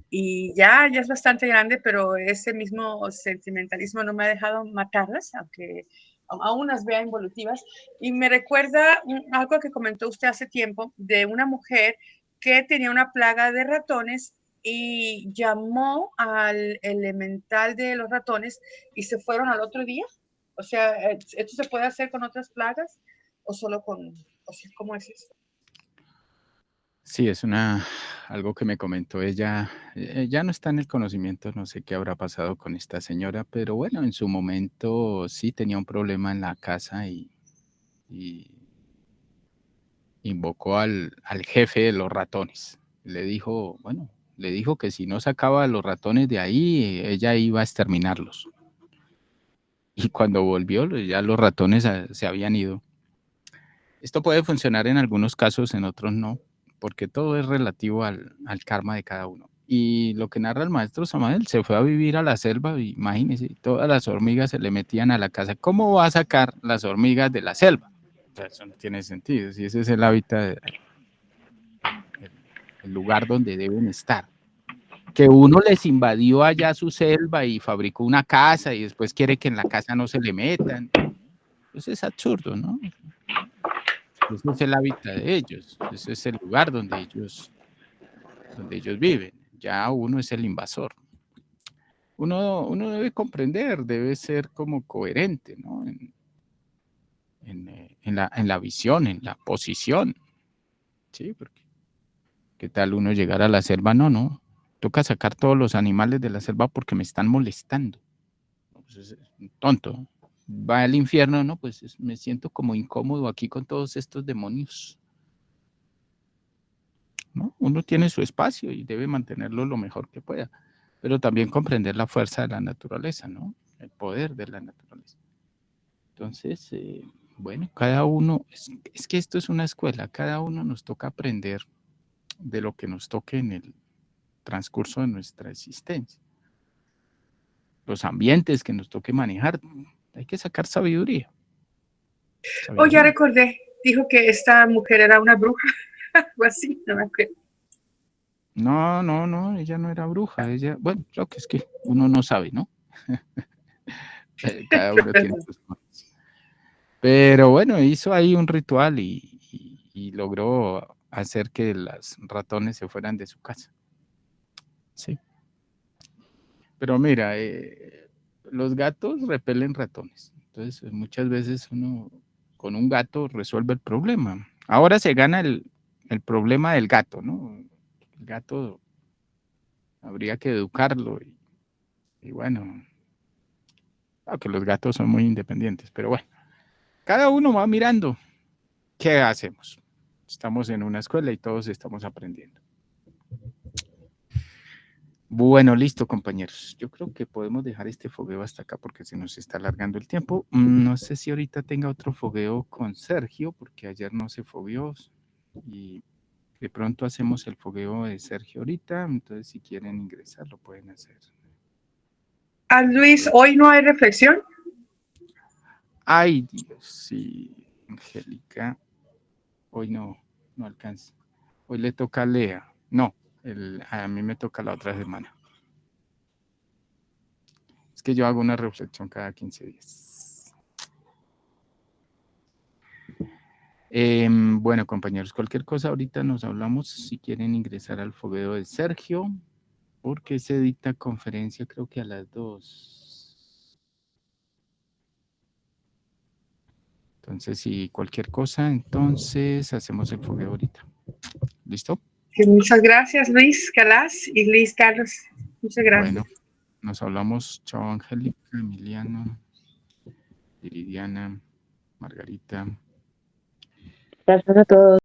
Y ya es bastante grande, pero ese mismo sentimentalismo no me ha dejado matarlas, aunque aún las vea involutivas. Y me recuerda algo que comentó usted hace tiempo de una mujer que tenía una plaga de ratones y llamó al elemental de los ratones y se fueron al otro día. O sea, ¿esto se puede hacer con otras plagas o solo con, o sea, cómo es eso? Sí, es algo que me comentó ella. Ya no está en el conocimiento, no sé qué habrá pasado con esta señora, pero bueno, en su momento sí tenía un problema en la casa y invocó al jefe de los ratones. Le dijo que si no sacaba a los ratones de ahí, ella iba a exterminarlos. Y cuando volvió, ya los ratones se habían ido. Esto puede funcionar en algunos casos, en otros no, porque todo es relativo al karma de cada uno. Y lo que narra el maestro Samael, se fue a vivir a la selva, imagínense, todas las hormigas se le metían a la casa. ¿Cómo va a sacar las hormigas de la selva? O sea, eso no tiene sentido, si ese es el hábitat, el lugar donde deben estar. Que uno les invadió allá su selva y fabricó una casa y después quiere que en la casa no se le metan. Pues es absurdo, ¿no? Ese es el hábitat de ellos, ese es el lugar donde ellos viven. Ya uno es el invasor. Uno debe comprender, debe ser como coherente, ¿no? En la visión, en la posición. Sí, porque ¿qué tal uno llegar a la selva? No. Toca sacar todos los animales de la selva porque me están molestando. Pues es tonto. Va al infierno, ¿no? Pues me siento como incómodo aquí con todos estos demonios. ¿No? Uno tiene su espacio y debe mantenerlo lo mejor que pueda, pero también comprender la fuerza de la naturaleza, ¿no? El poder de la naturaleza. Entonces, bueno, cada uno, es que esto es una escuela, cada uno nos toca aprender de lo que nos toque en el transcurso de nuestra existencia. Los ambientes que nos toque manejar, hay que sacar sabiduría. Oh, ya recordé. Dijo que esta mujer era una bruja. Algo así, no me acuerdo. No, ella no era bruja. Ella, bueno, lo que es que uno no sabe, ¿no? Cada uno tiene sus cosas. Pero bueno, hizo ahí un ritual y logró hacer que los ratones se fueran de su casa. Sí. Pero mira, los gatos repelen ratones. Entonces, muchas veces uno con un gato resuelve el problema. Ahora se gana el problema del gato, ¿no? El gato habría que educarlo y bueno, aunque los gatos son muy independientes, pero bueno, cada uno va mirando qué hacemos. Estamos en una escuela y todos estamos aprendiendo. Bueno, listo, compañeros. Yo creo que podemos dejar este fogueo hasta acá porque se nos está alargando el tiempo. No sé si ahorita tenga otro fogueo con Sergio, porque ayer no se fogueó y de pronto hacemos el fogueo de Sergio ahorita. Entonces, si quieren ingresar, lo pueden hacer. Ah, Luis, ¿hoy no hay reflexión? Ay, Dios, sí, Angélica. Hoy no alcanza. Hoy le toca a Lea. No, a mí me toca la otra semana. Es que yo hago una reflexión cada 15 días. Bueno, compañeros, cualquier cosa ahorita nos hablamos. Si quieren ingresar al fogueo de Sergio, porque se dicta conferencia creo que a las 2. Entonces, si cualquier cosa, entonces hacemos el fogueo ahorita. ¿Listo? Sí, muchas gracias, Luis Calas y Luis Carlos. Muchas gracias. Bueno, nos hablamos. Chao, Angélica, Emiliano, Viridiana, Margarita. Gracias a todos.